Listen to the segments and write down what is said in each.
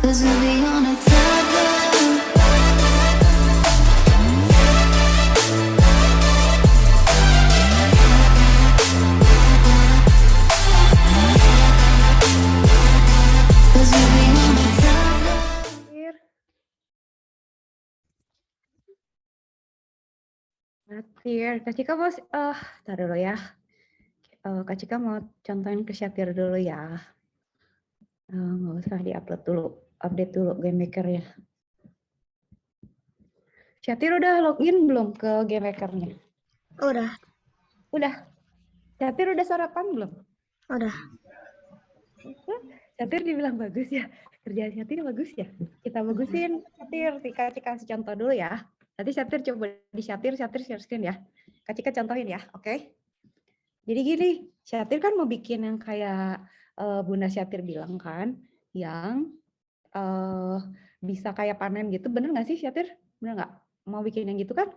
'Cause we'll be on a tether. Cause we'll be on a tether. Syatir, Kak Cika mau, tar dulu ya. Kak Cika mau contohin ke Syatir dulu ya. Nggak usah di-upload dulu, update dulu Game Maker-nya. Syatir udah login belum ke Game Maker-nya? Udah. Udah. Syatir udah sarapan belum? Udah. Syatir dibilang bagus ya. Kerjaan Syatir bagus ya. Kita bagusin Syatir. Kak Cika kasih contoh dulu ya. Nanti Syatir coba di Syatir share screen ya. Kak Cika contohin ya, oke? Jadi gini, Syatir kan mau bikin yang kayak Bunda Syatir bilang kan, yang bisa kayak panen gitu, bener nggak sih Syatir? Bener nggak? Mau bikin yang gitu kan?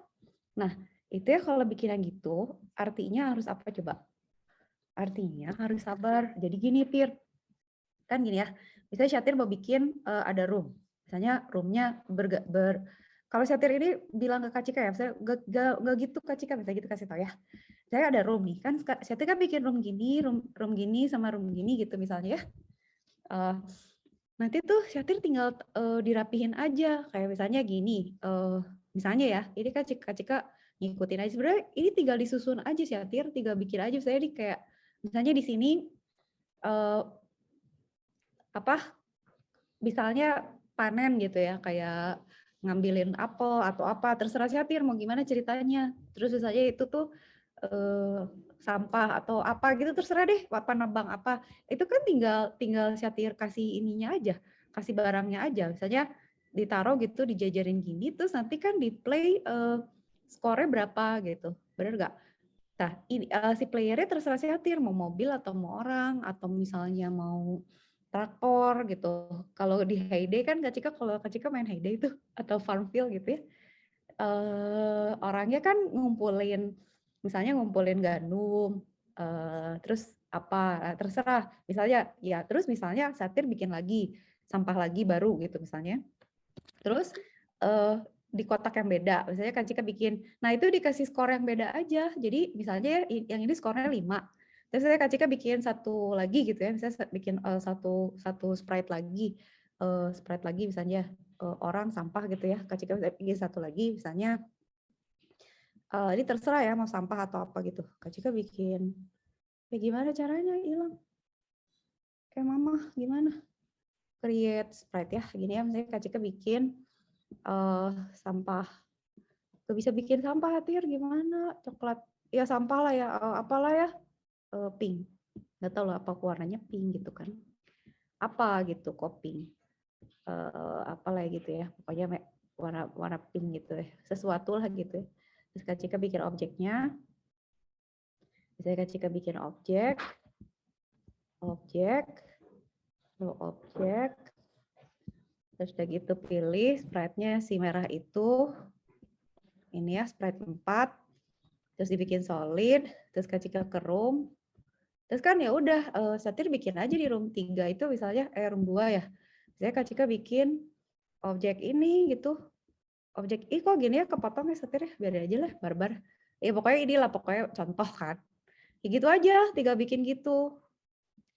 Nah, itu ya kalau bikin yang gitu, artinya harus apa coba? Artinya harus sabar. Jadi gini, Tir. Kan gini ya, misalnya Syatir mau bikin ada room. Misalnya roomnya kalau Syatir ini bilang ke Kak Cika ya, saya nggak gitu Kak Cika, misalnya gitu kasih tau ya. Saya ada room nih, kan Syatir kan bikin room gini, room gini sama room gini gitu misalnya ya. Nanti tuh Syatir tinggal dirapihin aja, kayak misalnya gini, misalnya ya, ini kan Kak Cika ngikutin aja. Sebenarnya ini tinggal disusun aja Syatir, tinggal bikin aja. Saya di kayak, misalnya di sini, misalnya panen gitu ya, kayak ngambilin apel atau apa, terserah Syatir mau gimana ceritanya. Terus misalnya itu tuh sampah atau apa gitu, terserah deh apa nebang apa. Itu kan tinggal Syatir kasih ininya aja, kasih barangnya aja. Misalnya ditaruh gitu, dijajarin gini, terus nanti kan di play skornya berapa gitu, bener nggak? Nah, si playernya terserah Syatir mau mobil atau mau orang atau misalnya mau traktor gitu. Kalau di Hayday kan kalau Kak Cika main Hayday itu atau Farmville gitu ya, orangnya kan misalnya ngumpulin gandum, terus apa, terserah. Misalnya ya, terus misalnya Syatir bikin lagi sampah lagi baru gitu misalnya. Terus di kotak yang beda, misalnya Kak Cika bikin, nah itu dikasih skor yang beda aja. Jadi misalnya yang ini skornya 5. Terus saya Kak Cika bikin satu lagi gitu ya, misalnya bikin satu sprite lagi misalnya orang sampah gitu ya. Kak Cika bikin satu lagi misalnya, ini terserah ya mau sampah atau apa gitu. Kak Cika bikin, kayak gimana caranya hilang? Kayak mama gimana? Create sprite ya, gini ya, misalnya Kak Cika bikin sampah. Gak bisa bikin sampah Tir, gimana? Coklat, ya sampah lah ya, apalah ya, pink. Gak tau lah apa warnanya pink gitu kan. Apa gitu, kok pink. Apalah gitu ya, pokoknya warna pink gitu ya. Sesuatu lah gitu ya. Terus Kak Cika bikin objeknya. Misalnya Kak Cika bikin objek. Terus udah gitu pilih sprite-nya si merah itu. Ini ya sprite 4, terus dibikin solid, terus Kak Cika ke room, terus kan ya udah Syatir bikin aja di room 3 itu misalnya, room 2 ya, saya Kak Cika bikin objek ini gitu, objek, kok gini ya kepotong ya Syatir ya, biar aja lah, barbar. Ya pokoknya inilah, pokoknya contoh kan. Ya gitu aja, tinggal bikin gitu.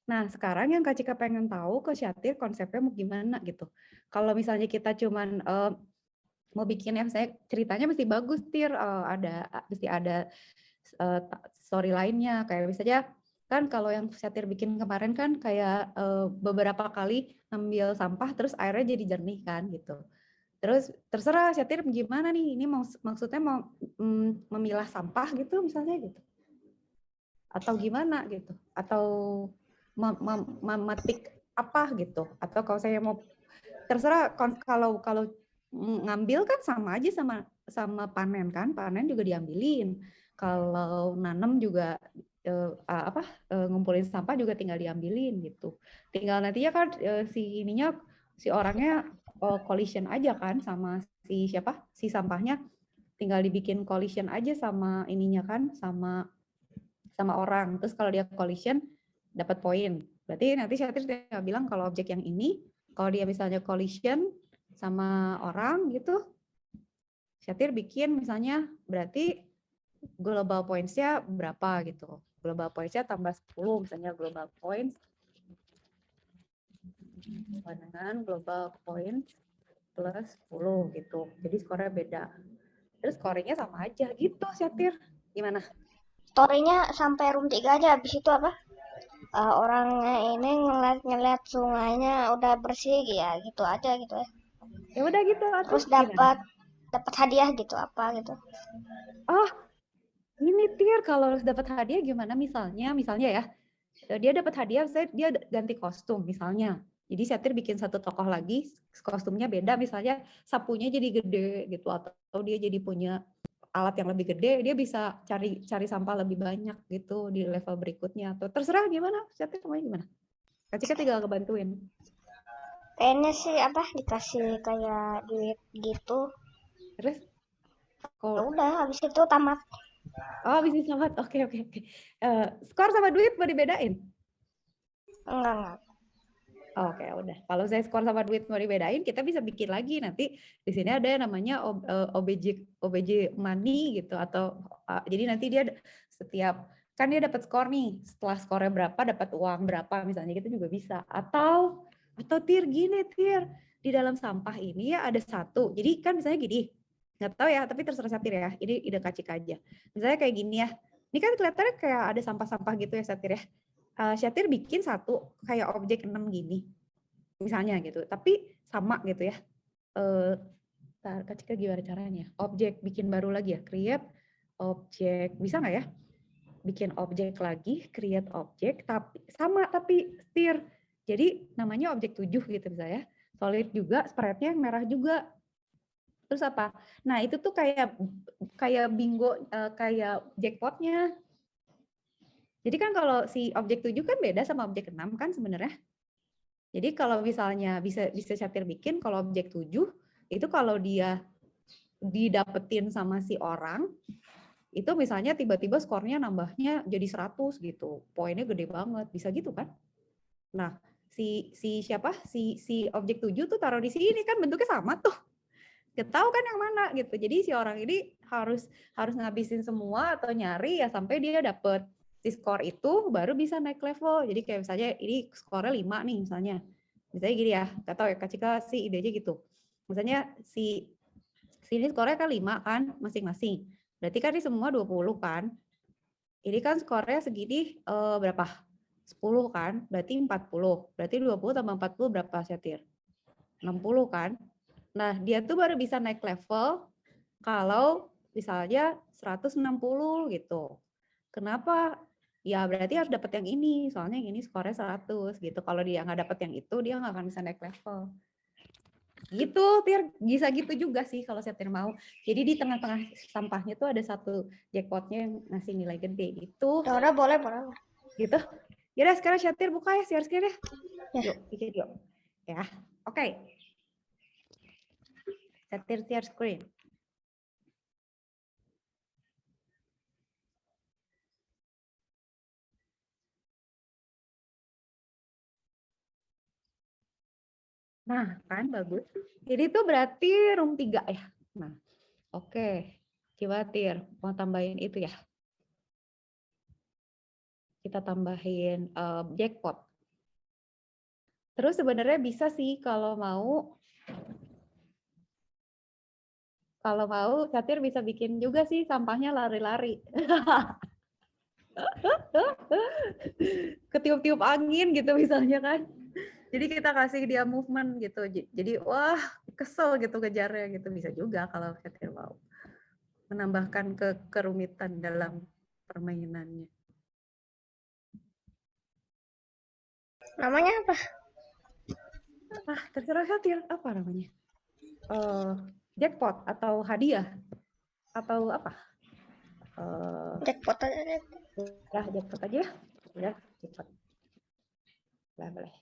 Nah sekarang yang Kak Cika pengen tahu ke Syatir konsepnya mau gimana gitu. Kalau misalnya kita cuman mau bikin ya, saya ceritanya mesti bagus Tir, mesti ada story lainnya, kayak misalnya kan kalau yang Syatir bikin kemarin kan kayak beberapa kali ngambil sampah terus airnya jadi jernih kan gitu. Terus terserah Syatir gimana nih, ini maksudnya mau memilah sampah gitu misalnya gitu. Atau gimana gitu, atau memetik apa gitu, atau kalau saya mau terserah. Kalau ngambil kan sama aja sama panen kan, panen juga diambilin. Kalau nanam juga ngumpulin sampah juga tinggal diambilin gitu. Tinggal nantinya kan si orangnya collision aja kan sama si sampahnya, tinggal dibikin collision aja sama ininya kan, sama orang. Terus kalau dia collision dapat poin. Berarti nanti Syatir tinggal bilang kalau objek yang ini kalau dia misalnya collision sama orang gitu, Satir bikin misalnya berarti global points-nya berapa gitu. Global points-nya tambah 10 misalnya global points dengan global points plus 10 gitu. Jadi skornya beda. Terus scoringnya sama aja gitu, Satir. Gimana? Story-nya sampai room 3 aja, habis itu apa? Orangnya ini ngeliat sungainya udah bersih ya, gitu aja gitu ya. Ya udah gitu atuh. Terus Gimana? dapat hadiah gitu apa gitu. Oh, ini Tir kalau dapat hadiah gimana misalnya ya. Dia dapat hadiah, dia ganti kostum misalnya. Jadi Satir bikin satu tokoh lagi, kostumnya beda, misalnya sapunya jadi gede gitu, atau dia jadi punya alat yang lebih gede, dia bisa cari sampah lebih banyak gitu di level berikutnya. Atau terserah gimana, Satir semuanya gimana. Kak Cika tinggal ngebantuin. Kayaknya sih apa dikasih kayak duit gitu. Terus Ya kalau udah habis itu tamat. bisnis banget, oke. Skor sama duit mau dibedain? Enggak. Oke, udah. Kalau saya skor sama duit mau dibedain, kita bisa bikin lagi nanti. Di sini ada yang namanya OBJ money gitu, atau jadi nanti dia setiap kan dia dapat skor nih. Setelah skornya berapa dapat uang berapa misalnya, gitu juga bisa. Atau Tir gini Tir, di dalam sampah ini ya ada satu. Jadi kan misalnya gini, nggak tahu ya, tapi terserah Satir ya. Ini ide Kak Cika aja. Misalnya kayak gini ya. Ini kan kelihatannya kayak ada sampah-sampah gitu ya Satir ya. Satir bikin satu kayak objek 6 gini misalnya gitu, tapi sama gitu ya. Kak Cika gimana caranya? Objek bikin baru lagi ya, create objek, bisa nggak ya? Bikin objek lagi, create objek, tapi sama tapi stir. Jadi namanya objek 7 gitu misalnya. Solid juga, spreadnya merah juga. Terus apa? Nah itu tuh kayak bingo, kayak jackpotnya. Jadi kan kalau si objek 7 kan beda sama objek 6 kan sebenarnya. Jadi kalau misalnya bisa Satir bikin, kalau objek 7 itu kalau dia didapetin sama si orang, itu misalnya tiba-tiba skornya nambahnya jadi 100 gitu. Poinnya gede banget, bisa gitu kan? Nah, si siapa? Si objek 7 tuh taruh di sini kan bentuknya sama tuh. Gak tahu kan yang mana gitu. Jadi si orang ini harus ngabisin semua atau nyari ya sampai dia dapet si skor itu baru bisa naik level. Jadi kayak misalnya ini skornya 5 nih misalnya. Misalnya gini ya, gak tahu ya Kak Cika sih idenya gitu. Misalnya ini skornya kan 5 kan masing-masing. Berarti kan ini semua 20 kan. Ini kan skornya segini berapa? 10 kan, berarti 40. Berarti 20 tambah 40 berapa Setir? 60 kan? Nah, dia tuh baru bisa naik level kalau misalnya 160 gitu. Kenapa? Ya berarti harus dapat yang ini, soalnya yang ini skornya 100 gitu. Kalau dia nggak dapat yang itu, dia nggak akan bisa naik level. Gitu, Tir. Bisa gitu juga sih kalau Setir mau. Jadi di tengah-tengah sampahnya tuh ada satu jackpotnya yang ngasih nilai gede gitu. Ya udah boleh. Gitu. Yaudah sekarang Setir buka ya, share screen ya. Ya. Yuk, bikin yuk. Ya, oke. Setir share screen. Nah, kan bagus. Jadi itu berarti room 3 ya. Nah, oke. Coba Tir, mau tambahin itu ya. Kita tambahin jackpot. Terus sebenarnya bisa sih kalau mau Satir bisa bikin juga sih sampahnya lari-lari. Ketiup-tiup angin gitu misalnya kan. Jadi kita kasih dia movement gitu. Jadi wah kesel gitu kejarnya gitu. Bisa juga kalau Satir mau. Menambahkan kerumitan dalam permainannya. Namanya apa? Terserah Satir. Apa namanya? Jackpot atau hadiah? Atau apa? Jackpot aja. Jackpot aja. Ya, jackpot. Boleh.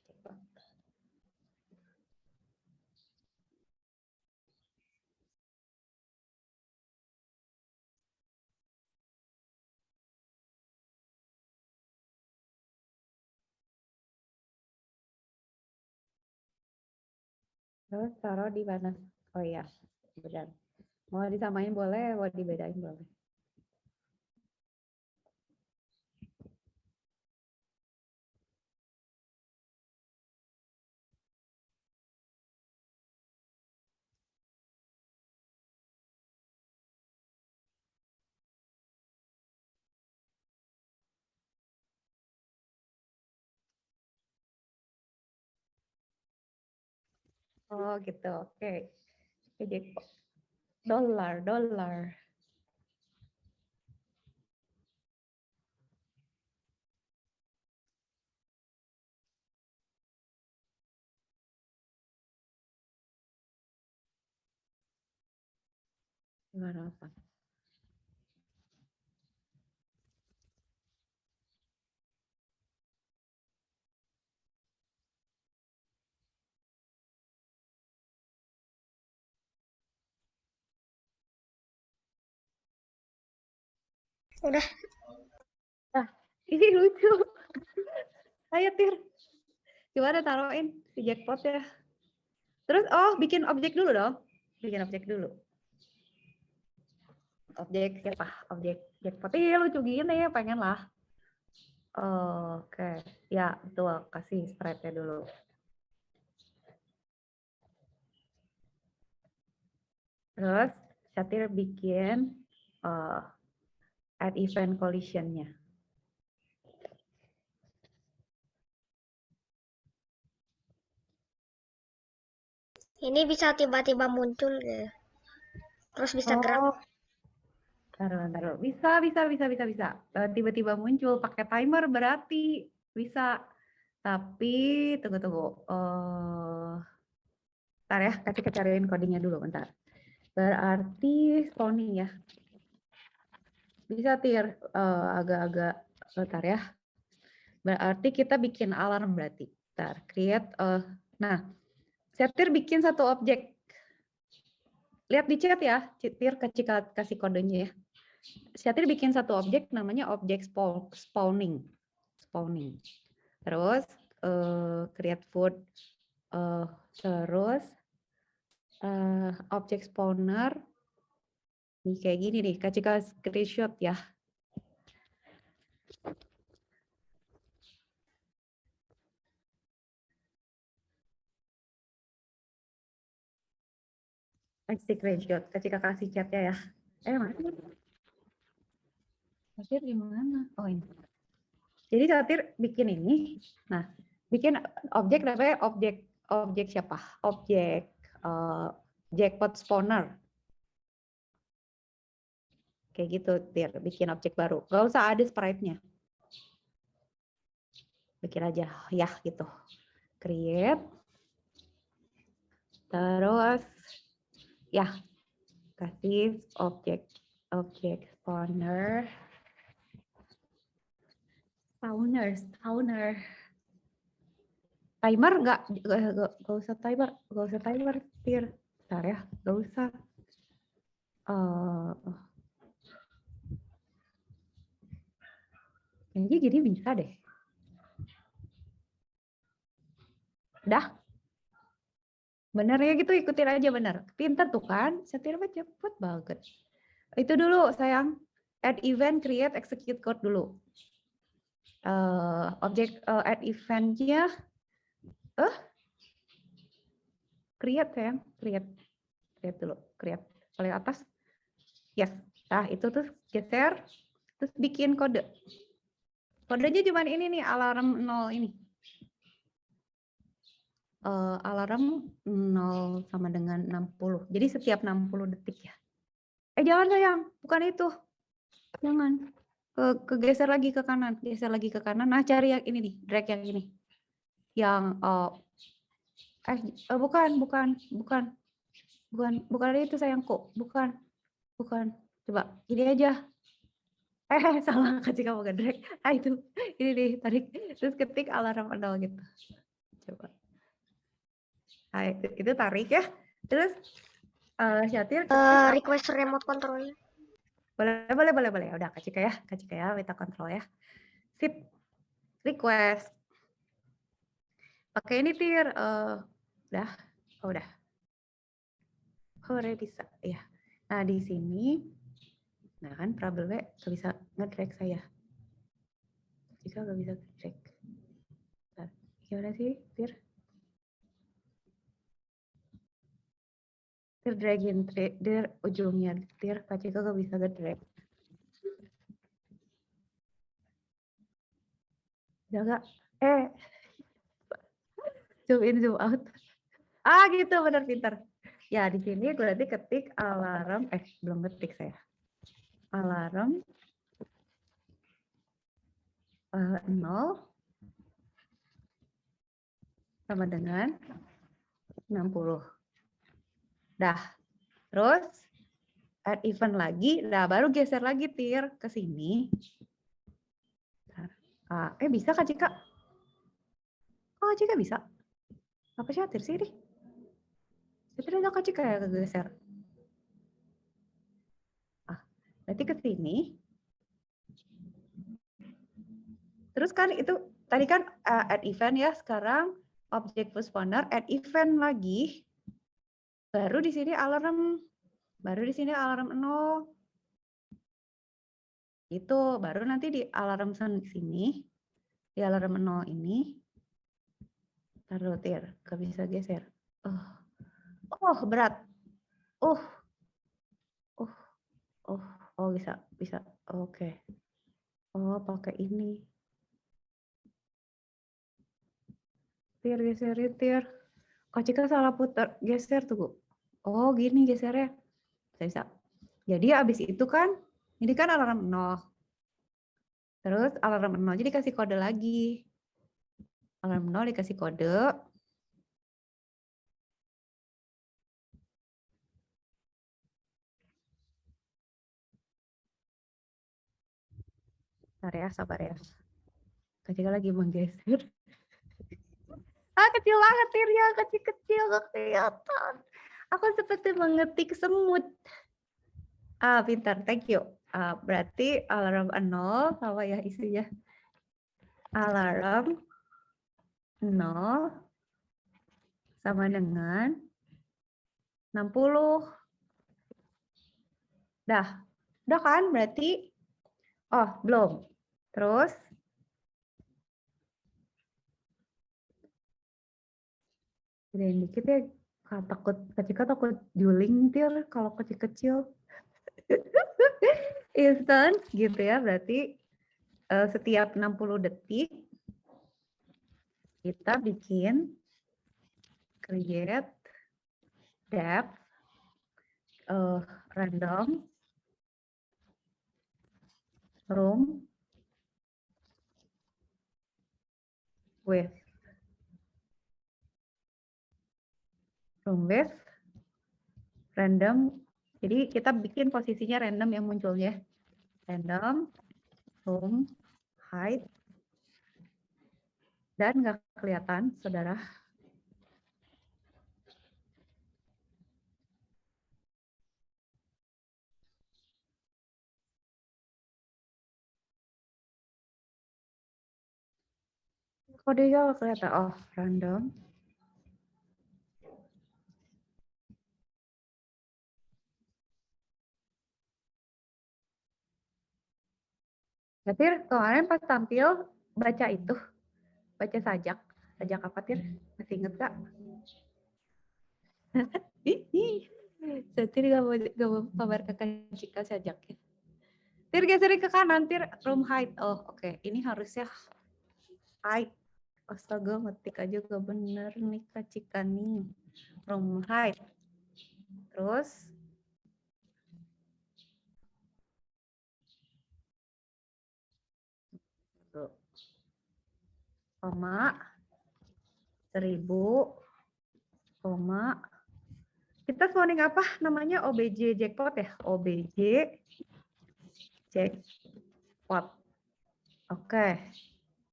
Terus taruh di mana? Oh iya, benar. Mau disamain boleh, mau dibedain boleh. Oh gitu, oke. Jadi dolar. Gimana apa? Udah. Nah, ini lucu. Ayo Tir, gimana taruhin si jackpot ya? Terus, bikin objek dulu dong. Bikin objek dulu. Objek siapa? Objek jackpot. Iya lucu gini, pengen lah. Oke, ya betul. Kasih spreadnya dulu. Terus, Satir bikin add event collision-nya. Ini bisa tiba-tiba muncul gitu. Terus bisa gerak. Taruh. Bisa. Tiba-tiba muncul pakai timer berarti bisa. Tapi tunggu. Bentar ya, kasih cariin codingnya dulu bentar. Berarti spawning ya. Bisa Tir, agak-agak bentar ya. Berarti kita bikin alarm berarti. Bentar, create. Nah, Tir bikin satu objek. Lihat di chat ya, Tir kasih kodenya ya. Satir bikin satu objek namanya objek spawning. Terus create food. Terus objek spawner. Nih kayak gini nih, kasih screenshot ya. Screenshot, kasih chatnya ya. Mana? Satir di mana? Oh ini. Jadi Satir bikin ini. Nah, bikin objek namanya objek siapa? Objek jackpot spawner. Kayak gitu, Tir. Bikin objek baru. Gak usah ada sprite-nya. Bikin aja, ya gitu. Create. Terus, ya. Kasih objek spawner. Spawner. Timer nggak usah timer, Tir. Bentar ya, nggak usah. Kayaknya gini bisa deh. Dah. Bener ya gitu, ikutin aja bener. Pinter tuh kan, Satir cepet banget. Itu dulu sayang, add event, create, execute code dulu. Objek add event-nya, create sayang, create dulu, create paling atas. Yes, nah itu tuh geser, terus bikin kode. Kodenya cuma ini nih, alarm 0 ini. Alarm 0 sama dengan 60. Jadi setiap 60 detik ya. Jangan sayang, bukan itu. Jangan. Geser lagi ke kanan, Nah, cari yang ini nih, drag yang ini. Yang bukan itu sayangku. Bukan. Coba ini aja. Salah kasih kamu nge-drag. Itu. Ini nih, tarik. Terus ketik alarm 0 gitu. Coba. Itu tarik ya. Terus Satir Request remote control. Boleh. Udah kasih ya, minta kontrol ya. Sip. Request. Pakai ini Tir. Udah. Oh, udah. Oh, udah bisa. Ya. Nah, di sini, nah kan problemnya nggak bisa nge-drag saya. Jika nggak bisa nge-drag. Bentar. Gimana sih, Tir? Tir dragin, Tir ujungnya. Tir, Kak Cika nggak bisa nge-drag. Jaga. Zoom in, zoom out. Ah, gitu, benar pintar. Ya, di sini berarti ketik alarm, belum ketik saya. Alarm 0 sama dengan 60. Dah, terus add event lagi, nah baru geser lagi Tir ke sini. Bisa Kak Cika? Oh, Kak Cika bisa? Apa sih Tir sih ini? Tir ada Kak Cika ya kegeser? Berarti ke sini. Terus kan itu tadi kan add event ya, sekarang object postponer add event lagi. Baru di sini alarm 0. Itu baru nanti di alarm sini, di alarm 0 ini taruh Tir, gak bisa geser. Berat. Oh bisa. Oke. Oh, pakai ini. Tir, geserin Tir. Kak Cika salah putar, geser tuh. Oh, gini gesernya. Bisa. Jadi abis itu kan, ini kan alarm 0. Terus alarm 0 jadi kasih kode lagi. Alarm 0 dikasih kode. Sabar ya. Kak Cika lagi menggeser. Kecil banget Tirnya, kecil-kecil gak kelihatan. Aku seperti mengetik semut. Pintar, thank you. Berarti alarm 0 sama ya isinya. Alarm 0 sama dengan 60. Udah kan berarti, belum. Terus, gedein dikit ya, Kak Cika takut juling Tir kalau kecil-kecil. Instant gitu ya, berarti setiap 60 detik kita bikin create depth random room with random. Jadi kita bikin posisinya random yang munculnya. Random room height dan nggak kelihatan, saudara. Kodenya nggak kelihatan. Random. Tapi kemarin pas tampil baca itu, baca sajak apa Tir? Masih inget gak? Tir gak mau kabar ke Kak Cika sajaknya. Tir geserin ke kanan, Tir room height. Oke. Ini harusnya height. Astaga, ngetik aja gak bener nih Kak Cika nih. Room height. Terus koma 1000 koma kita spawning apa namanya, OBJ jackpot ya, OBJ jackpot. Oke,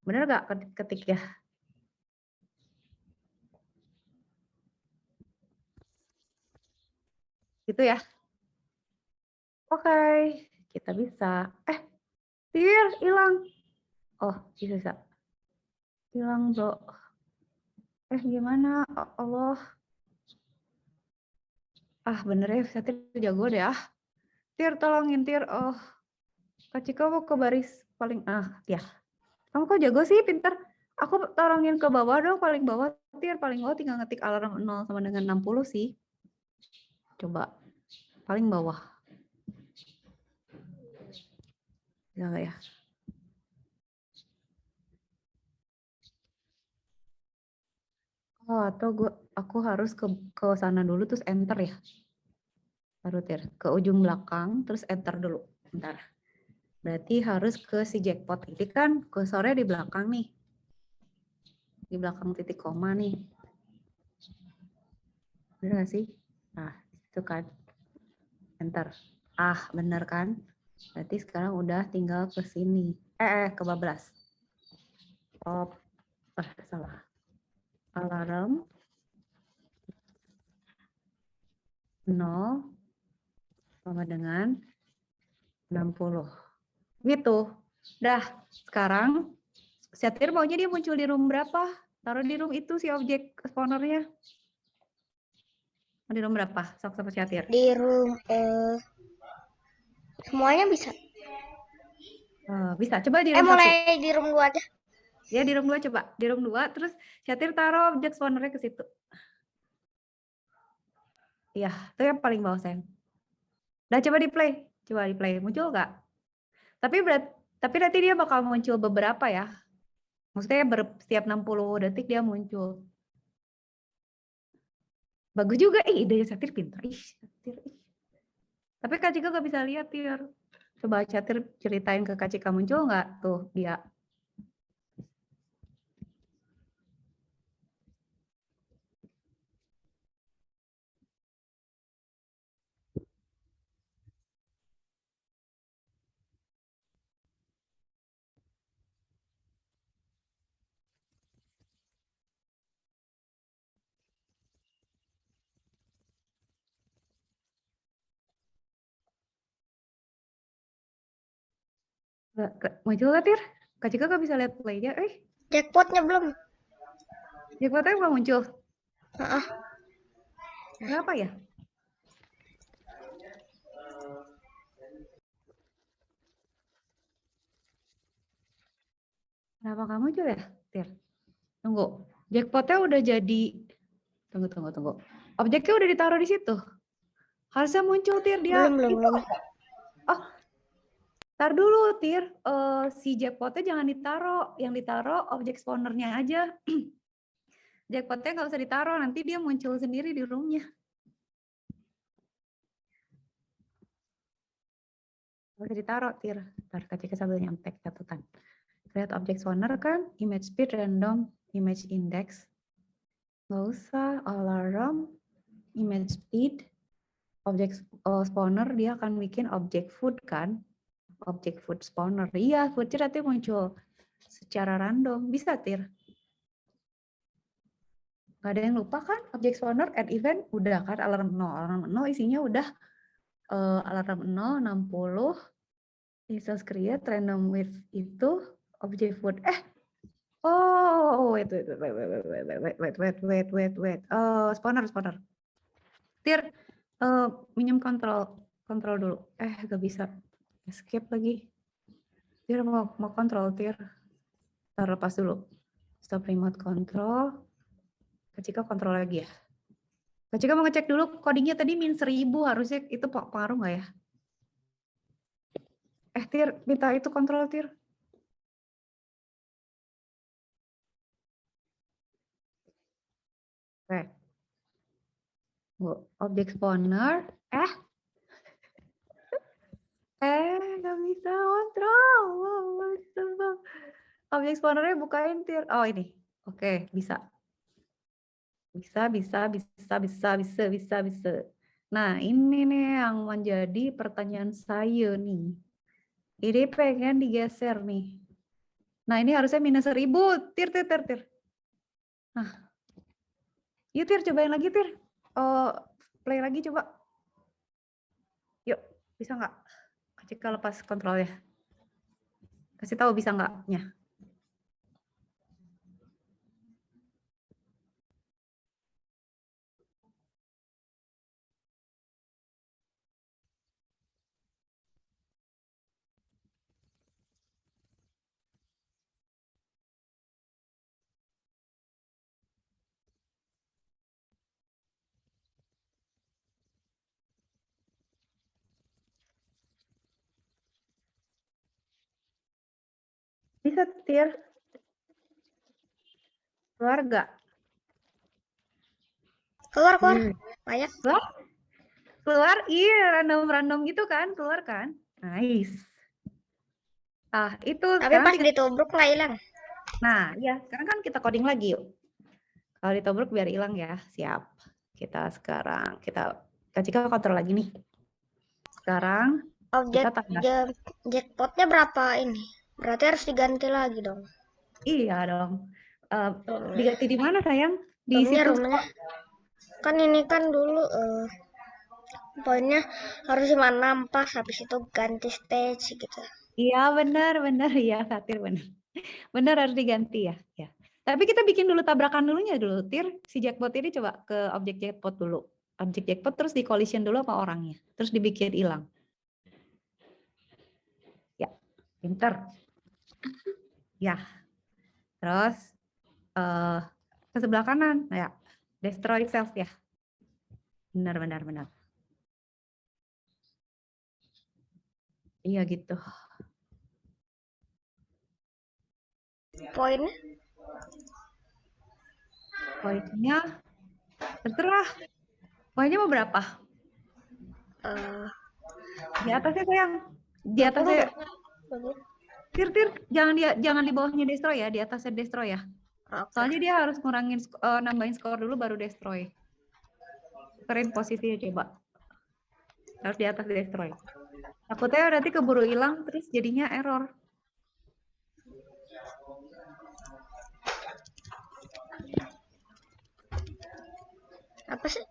bener gak ketik ya? Gitu ya. Oke, kita bisa. Tir hilang. Bisa. Hilang bro. Gimana? Allah. Ah, bener ya, Satir jago deh. Ah, Tir, tolongin Tir. Oh, Kak Cika mau ke baris paling ya. Kamu kok jago sih, pinter. Aku tolongin ke bawah dong, paling bawah Tir, paling bawah tinggal ngetik alarm 0 sama dengan 60 sih. Coba, paling bawah. Ya nggak ya? Oh, atau aku harus ke sana dulu terus enter ya. Baru Tir, ke ujung belakang terus enter dulu. Bentar. Berarti harus ke si jackpot. Ini kan kursornya di belakang nih. Di belakang titik koma nih. Bener nggak sih? Nah, itu kan. Enter. Ah, bener kan? Berarti sekarang udah tinggal ke sini. Ke bablas. Oh, salah. Alarm 0 sama dengan 60. Gitu. Dah, sekarang Satir maunya dia muncul di room berapa? Taruh di room itu si objek spawnernya. Di room berapa? Sok sama Satir. Di room semuanya bisa. Bisa. Coba di room 1. Mulai di room 2 aja. Ya, di room 2 coba. Di room 2 terus Satir taruh objek spawnernya ke situ. Iya, itu yang paling bawah, sayang. Nah, coba di play. Coba di play. Muncul nggak? Tapi nanti dia bakal muncul beberapa ya. Maksudnya setiap 60 detik dia muncul. Bagus juga. Ide Satir pintar. Satir. Tapi Kak Cika nggak bisa lihat, Tir. Coba Satir ceritain ke Kak Cika muncul nggak tuh dia. Muncul nggak, Tir? Kak Cika nggak bisa lihat play-nya. Jackpotnya belum. Jackpotnya nggak muncul. Heeh. Kenapa ya? Kenapa nggak muncul ya, Tir? Tunggu. Jackpotnya udah jadi. Tunggu. Objeknya udah ditaruh di situ. Harusnya muncul, Tir, dia. Belum. Oh, tar dulu, Tir. Si jackpotnya jangan ditaruh. Yang ditaruh objek spawnernya aja. Jackpotnya nggak usah ditaruh. Nanti dia muncul sendiri di roomnya. Nggak usah ditaruh, Tir. Ntar Kak sambil nyampe catatan. Create object spawner kan. Image speed random. Image index. Nggak usah. Alarm. Image speed. Objek spawner dia akan bikin objek food kan. Objek food spawner. Iya, foodnya nanti muncul secara random. Bisa, Tir. Nggak ada yang lupa kan? Objek spawner add event udah kan alarm 0. Alarm 0 isinya udah alarm 0, 60, instance create, random with itu, objek food. Wait. Spawner. Tir, minjem kontrol dulu. Gak bisa. Escape lagi. Tir mau kontrol, Tir. Ntar lepas dulu. Stop remote control. Kak Cika kontrol lagi ya. Kak Cika mau ngecek dulu codingnya tadi min 1000, harusnya itu pengaruh nggak ya? Tir, minta itu kontrol, Tir. Oke. Objek spawner. Nggak bisa kontrol. Objek spawnernya bukain, Tir. Oh, ini. Oke, bisa. Bisa. Nah, ini nih yang menjadi pertanyaan saya nih. Ini pengen digeser nih. Nah, ini harusnya minus 1000. Tir. Nah. Yuk, Tir, cobain lagi, Tir. Play lagi, coba. Yuk, bisa nggak? Jika lepas kontrol ya. Kasih tahu bisa nggak-nya. Bisa Tir. Keluar nggak? Keluar, keluar. Hmm. Banyak. Keluar? Keluar? Iya, random-random gitu kan, keluar kan? Nice. Itu Tapi sekarang pas ditubruk nggak hilang. Nah, ya, sekarang kan kita coding lagi yuk. Kalau ditobruk biar hilang ya, siap. Kita Kak kontrol lagi nih. Sekarang Objek kita tambah. jackpotnya berapa ini? Berarti harus diganti lagi dong. Iya dong. Roomnya. Diganti di mana sayang? Di Roomnya, situs. roomnya. Kan ini kan dulu poinnya harus 56 pas habis itu ganti stage gitu. Iya benar ya Satir benar. Benar harus diganti ya. Ya. Tapi kita bikin dulu tabrakan dulunya dulu. Tir, si jackpot ini coba ke objek jackpot dulu. Objek jackpot terus di collision dulu apa orangnya. Terus dibikin hilang. Ya, pinter. Ya, terus ke sebelah kanan. Nah, ya, destroy self ya. Benar. Iya gitu. Poinnya Poinnya terserah. Poinnya mau berapa? eh Di atasnya sayang. Di 20 atasnya. deh. Tir, jangan di bawahnya destroy ya, di atasnya destroy ya. Oke. Soalnya dia harus nambahin skor dulu baru destroy. Keren posisinya coba. Harus di atas destroy. Takutnya nanti keburu hilang terus jadinya error. Apa sih?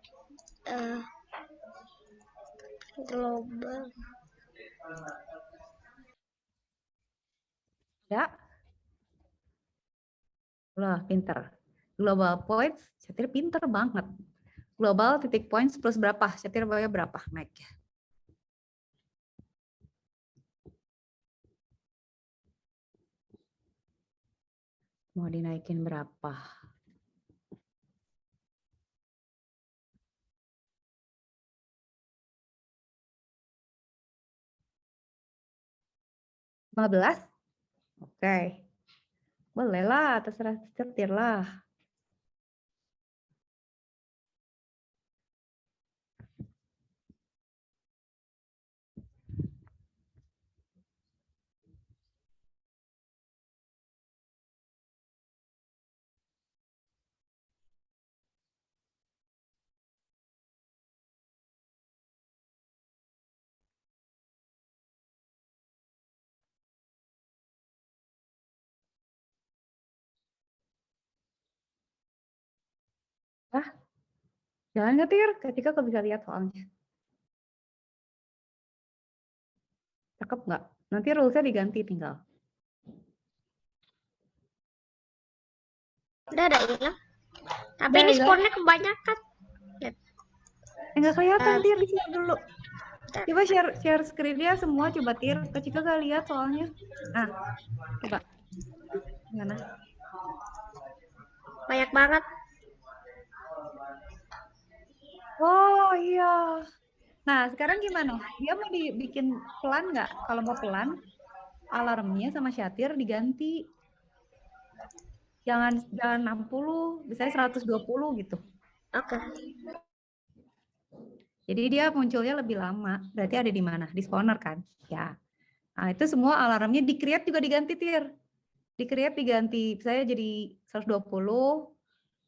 Global. Ya. Lah, pinter. Global points, Setir pinter banget. Global titik points plus berapa? Setir bawahnya berapa? Naik ya. Mau dinaikin berapa? $15? Oke. Boleh lah, terserah Setir lah. Ah, jangan ngetir, ketika kau bisa lihat soalnya. Cakep nggak? Nanti rules-nya diganti tinggal. Udah ada hilang. Tapi Udah ini hilang. spawnnya kebanyakan. Nggak kelihatan, Tir. Di share dulu. Bentar. Coba share screen-nya semua, coba Tir. Kecika nggak lihat soalnya. Nah, coba. Gimana? Banyak banget. Oh iya. Nah, sekarang gimana? Dia mau dibikin pelan nggak? Kalau mau pelan, alarmnya sama Syatir diganti. Jangan 60, misalnya 120 gitu. Oke. Jadi dia munculnya lebih lama. Berarti ada di mana? Di spawner kan? Ya. Nah, itu semua alarmnya di-create juga diganti, Tir. Di-create diganti, saya jadi 120,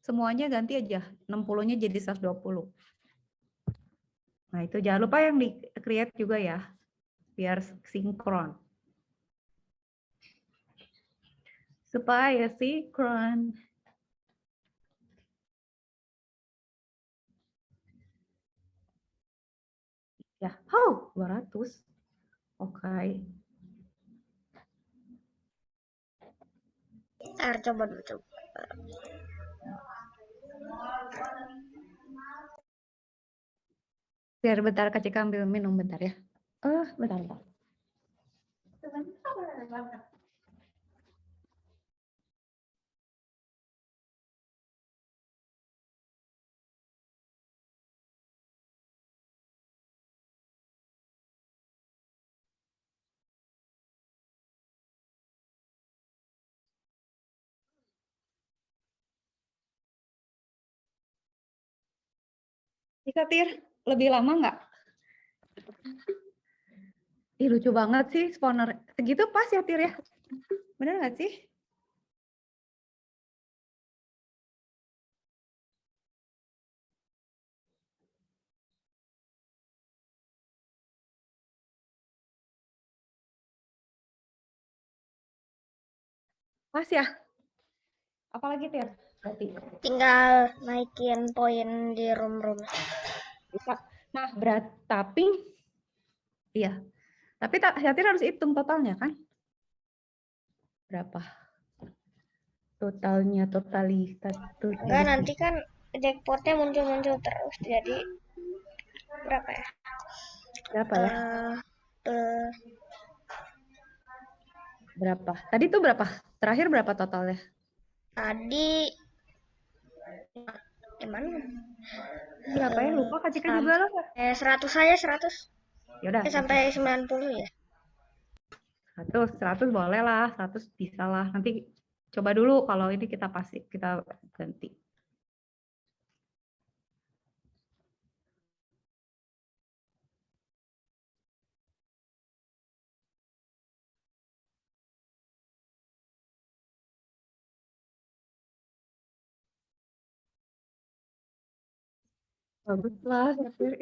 semuanya ganti aja. 60-nya jadi 120. Nah, itu jangan lupa yang di-create juga ya. Biar sinkron. Supaya sinkron. Ya, 200. Oke. Coba dulu, coba. Biar bentar Kak Cika ambil minum bentar ya. Bentar. Bisa Tir, lebih lama nggak? Ih, lucu banget sih spawner. Segitu pas ya Tir ya? Bener nggak sih? Pas ya? Apalagi Tir? Berarti. Tinggal naikin poin di room-room. Bisa. Nah, tapi iya. Tapi Tir harus hitung totalnya kan? Berapa? Totalnya Enggak, nanti kan jackpotnya muncul-muncul terus. Jadi berapa ya? berapa ya? Eh, Berapa? Tadi tuh berapa? Terakhir berapa totalnya? tadi gimana? Berapa ya? Lupa Kak Cika juga lah. 100 saja 100. Ya udah. Sampai 90 ya. 100 boleh lah, 100 bisa lah. Nanti coba dulu kalau ini kita ganti. Baguslah, Sapir.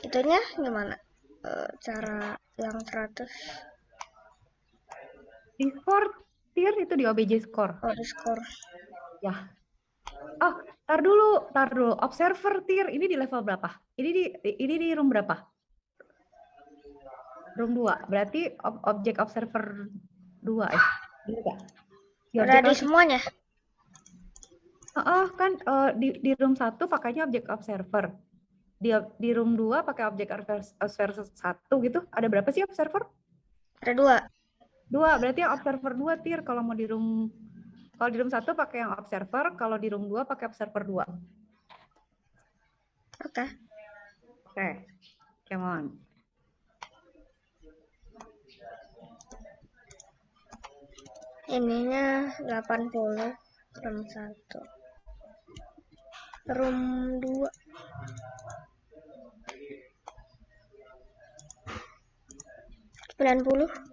Itunya gimana? Cara yang 100 Di score, Tir, itu di OBJ score. di skor. Ya. Oh, tar dulu. Observer, Tir, ini di level berapa? Ini di room berapa? Room 2. Berarti objek observer 2 ya? Iya. Udah di semuanya? Kan di room 1 pakainya objek observer. Di room 2 pakai objek observer 1 gitu. Ada berapa sih observer? Ada 2. 2, berarti yang observer 2 Tir. Kalau di room 1 pakai yang observer, kalau di room 2 pakai observer 2. Oke. Come on. Ininya 80, room 1. Room 2. 90.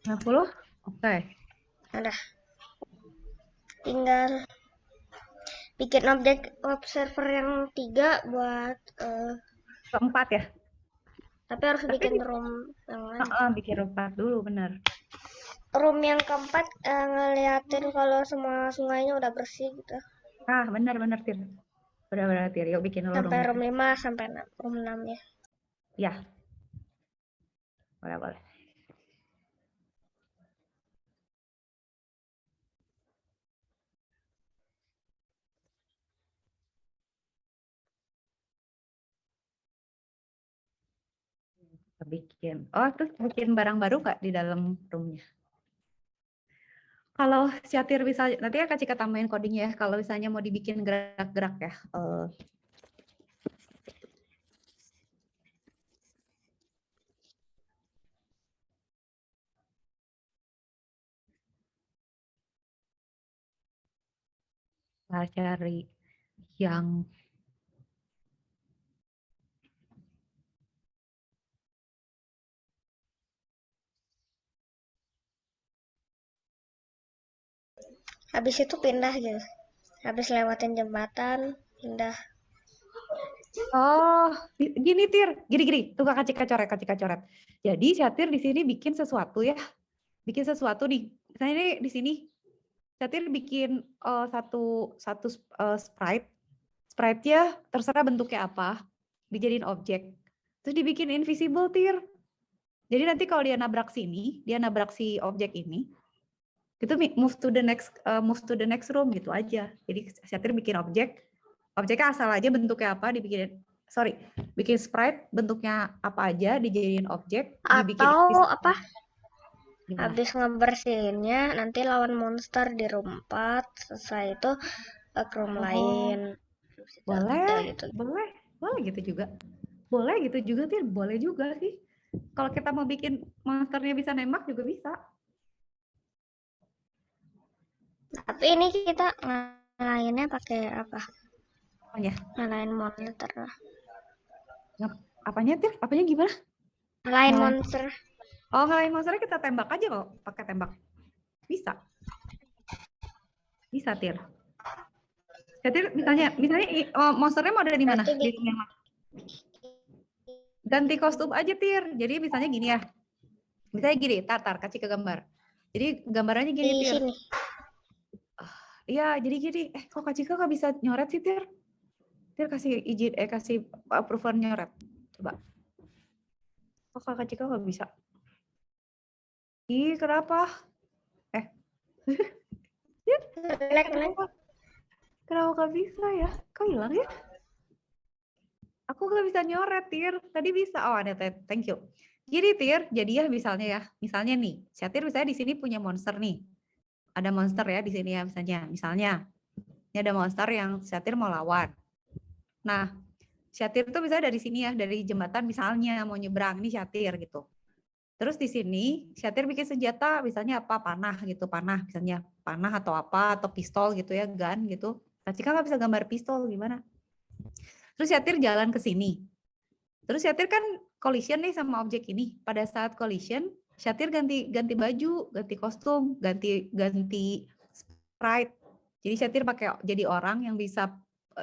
90? Oke. Ada. Tinggal bikin objek observer yang 3 buat keempat ya? Tapi harus bikin room yang lain. Bikin room 4 dulu, benar. Room yang keempat ngeliatin kalau semua sungainya udah bersih gitu. Benar Tir. Benar Tir. Yuk bikin dulu sampai room 5 sampai room 6 ya. Ya. Boleh. Bikin. Terus bikin barang baru nggak di dalam roomnya? Kalau Syatir bisa, nanti ya Kak Cika tambahin codingnya ya. Kalau misalnya mau dibikin gerak-gerak ya. Cari yang Habis itu pindah gitu. Habis lewatin jembatan, pindah. Gini Tir, gini. Tuh Kak Cika coret. Jadi Syatir di sini bikin sesuatu ya. Bikin sesuatu nih. Misalnya ini di sini Syatir bikin satu sprite. Sprite-nya terserah bentuknya apa, dijadiin objek. Terus dibikin invisible Tir. Jadi nanti kalau dia nabrak sini, dia nabrak si objek ini, itu move to the next room gitu aja. Jadi Syatir bikin objeknya asal aja bentuknya apa, bikin sprite bentuknya apa aja, dijadiin objek, dibikin atau apa? Gimana? Habis ngebersihinnya, nanti lawan monster di room 4. Selesai itu ke room Oh, lain. Habis itu udah boleh, gitu. boleh gitu juga. Boleh gitu juga, Tir. Boleh juga sih. Kalau kita mau bikin monsternya bisa nembak juga bisa. Tapi ini kita ngalahinnya pakai apa? Apanya? Ngalahin monster. Apanya, Tir? Apanya gimana? Ngalahin Ngalahin. monster. Oh, ngalahin monsternya kita tembak aja kok. Pakai tembak. Bisa. Bisa, Tir. Ya, Tir, misalnya monsternya mau ada di mana? Berarti Di sini. Ganti kostum aja, Tir. Jadi misalnya gini ya. Misalnya gini, tar, kasih ke gambar. Jadi gambarannya gini, di Tir. sini. Iya, jadi gini. Kok Kak Cika nggak bisa nyoret sih, Tir? Tir kasih izin, kasih approval nyoret. Coba. Kok Kak Cika nggak bisa? Ih, kenapa? Eh, kenapa? Kenapa nggak bisa ya? Kok hilang ya? Aku nggak bisa nyoret, Tir. Tadi bisa. Oh, ada. Thank you. Jadi, Tir, jadi ya misalnya nih, Syatir misalnya di sini punya monster nih. Ada monster ya di sini ya misalnya. Ini ada monster yang Syatir mau lawan. Nah, Syatir itu misalnya dari sini ya, dari jembatan misalnya mau nyebrang, ini Syatir gitu. Terus di sini Syatir bikin senjata, misalnya apa, panah gitu, misalnya panah atau apa, atau pistol gitu ya, gun gitu. Kak Cika nggak bisa gambar pistol, gimana? Terus Syatir jalan ke sini. Terus Syatir kan collision nih sama objek ini. Pada saat collision, Syatir ganti baju, ganti kostum, ganti sprite. Jadi Syatir pakai jadi orang yang bisa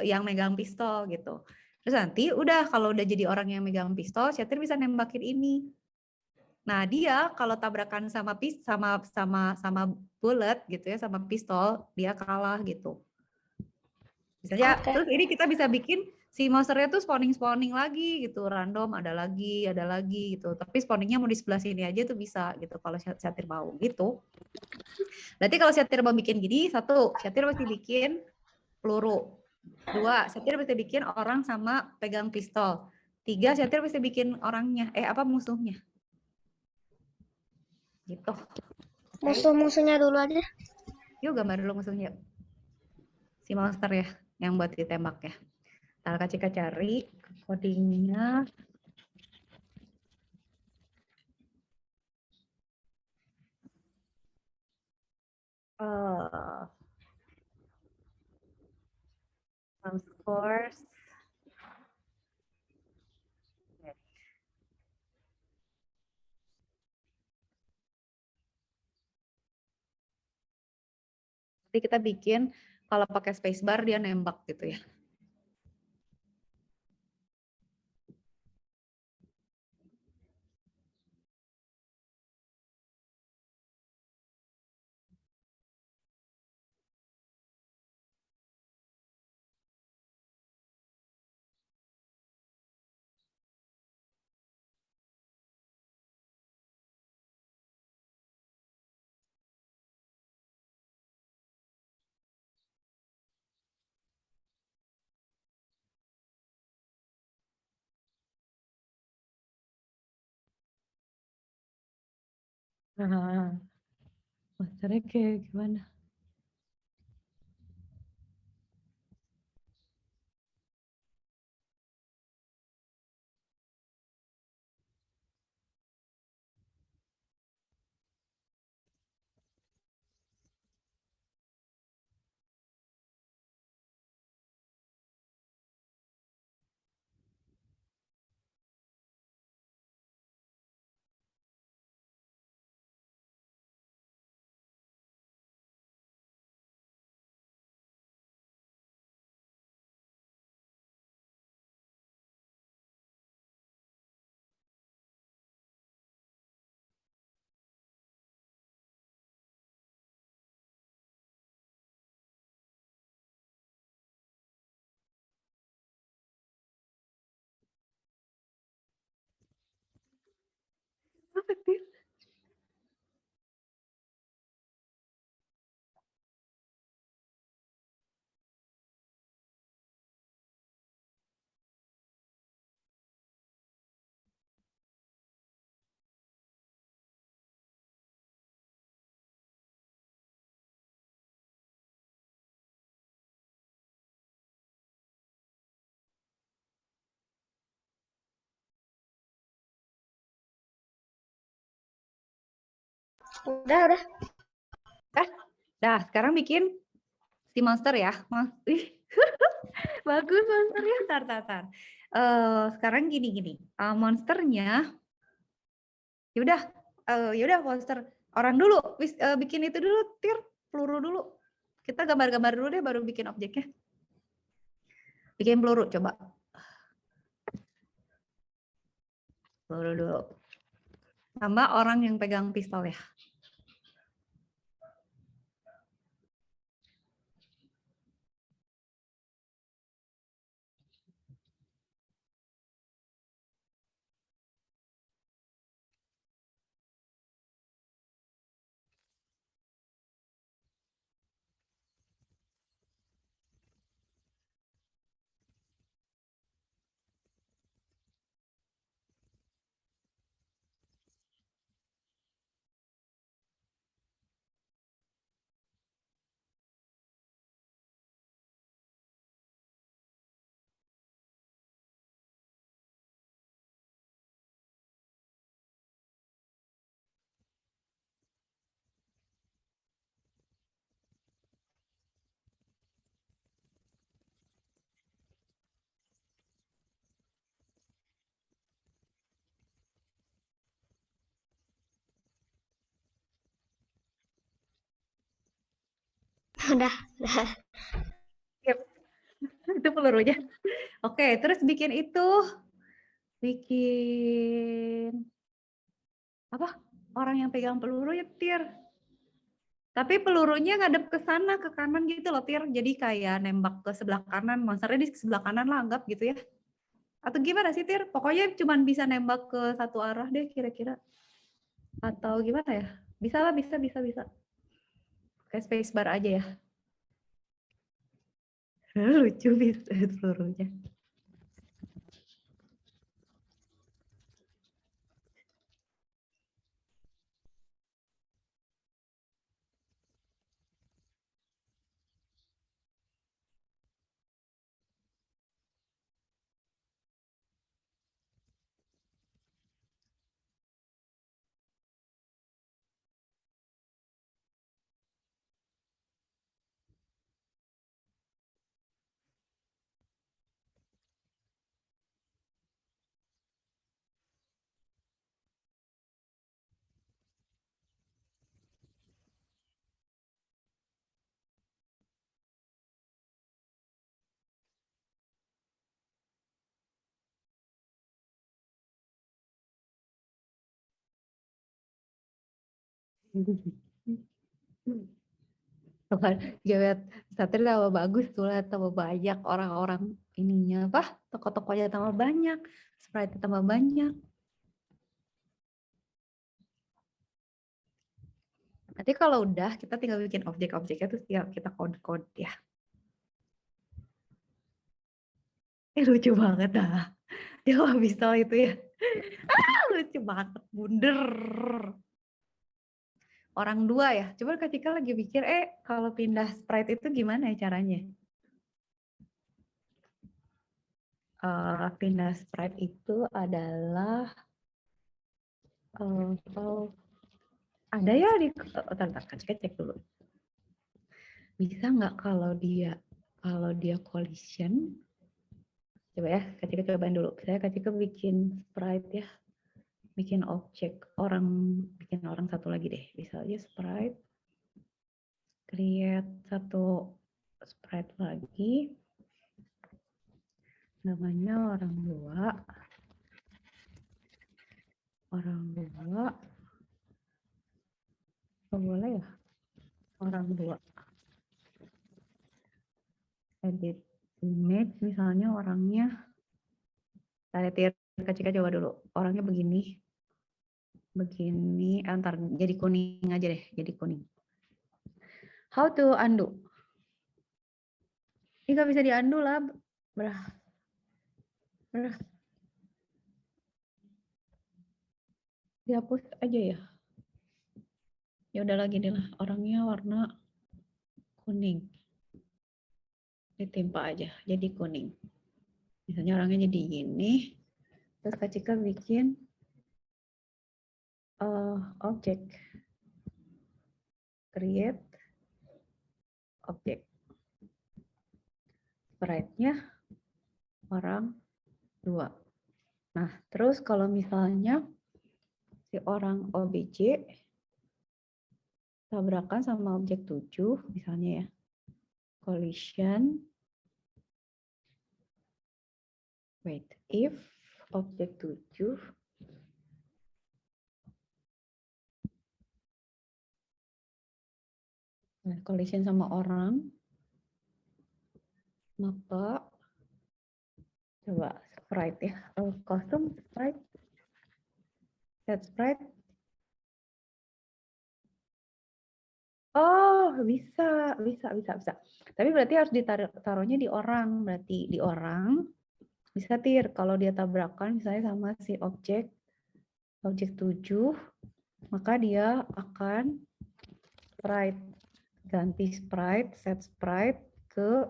yang megang pistol gitu. Terus nanti udah kalau udah jadi orang yang megang pistol, Syatir bisa nembakin ini. Nah, dia kalau tabrakan sama sama bullet gitu ya, sama pistol, dia kalah gitu. Misalnya, terus ini kita bisa bikin si monsternya tuh spawning lagi gitu, random ada lagi gitu. Tapi spawningnya mau di sebelah sini aja tuh bisa gitu kalau Syatir mau gitu. Berarti kalau Syatir mau bikin gini, satu, Syatir mesti bikin peluru. Dua, Syatir mesti bikin orang sama pegang pistol. Tiga, Syatir mesti bikin orangnya, musuhnya. Gitu. Musuh-musuhnya dulu aja. Yuk gambar dulu musuhnya. Si monster ya, yang buat ditembak ya. Ntar Kak Cika cari codingnya. Scores. Jadi kita bikin kalau pakai spacebar dia nembak gitu ya. Nah, monsternya kayak gimana? Apa sih? Udah. Dah, sekarang bikin si monster ya. Ih, bagus monsternya. Tar. Sekarang gini. Monsternya, yaudah monster. Orang dulu, bikin itu dulu, Tir, peluru dulu. Kita gambar-gambar dulu deh, baru bikin objeknya. Bikin peluru, coba. Peluru dulu. Sama orang yang pegang pistol ya. Udah. Yep. Itu pelurunya. Oke, terus bikin apa? Orang yang pegang peluru ya, Tir. Tapi pelurunya ngadep ke sana, ke kanan gitu loh, Tir. Jadi kayak nembak ke sebelah kanan, monsternya di sebelah kanan lah, anggap gitu ya. Atau gimana sih, Tir? Pokoknya cuma bisa nembak ke satu arah deh kira-kira. Atau gimana ya? Bisa lah, bisa. Kayak space bar aja ya. Lucu bisa pelurunya. Jawet Satria tambah bagus tuh, lihat tambah banyak orang-orang ininya, apa? Toko-tokonya tambah banyak, sprite tambah banyak. Nanti kalau udah kita tinggal bikin objek-objeknya terus kita code-code ya. Lucu banget dah. Dia habis tahu itu ya. Lucu banget, bunder. Orang dua ya. Coba Kak Cika lagi pikir, kalau pindah sprite itu gimana ya caranya? Pindah sprite itu adalah ada ya di Kak Cika cek dulu. Bisa nggak kalau dia collision? Coba ya, Kak Cika cobain dulu. Saya Kak Cika bikin sprite ya. Bikin objek bikin orang satu lagi deh. Bisa aja sprite. Create satu sprite lagi. Namanya orang dua. Oh, boleh ya? Orang dua. Edit image, misalnya orangnya. Saya Kak Cika coba dulu. Orangnya begini. Ntar jadi kuning aja deh. Jadi kuning. How to undo? Ini nggak bisa di undo lah. Berah. Dihapus aja ya. Ya udah lagi deh lah. Orangnya warna kuning. Ditimpa aja. Jadi kuning. Misalnya orangnya jadi gini. Terus Kak Cika bikin objek. create objek. Sprite-nya orang 2. Nah, terus kalau misalnya si orang OBJ tabrakan sama objek 7, misalnya ya, collision, wait, if objek 7 collision sama orang, maka coba sprite ya, custom sprite, set sprite. Oh, bisa. Tapi berarti harus ditaruhnya di orang, berarti di orang bisa tir kalau dia tabrakan misalnya sama si objek 7, maka dia akan sprite, ganti sprite, set sprite ke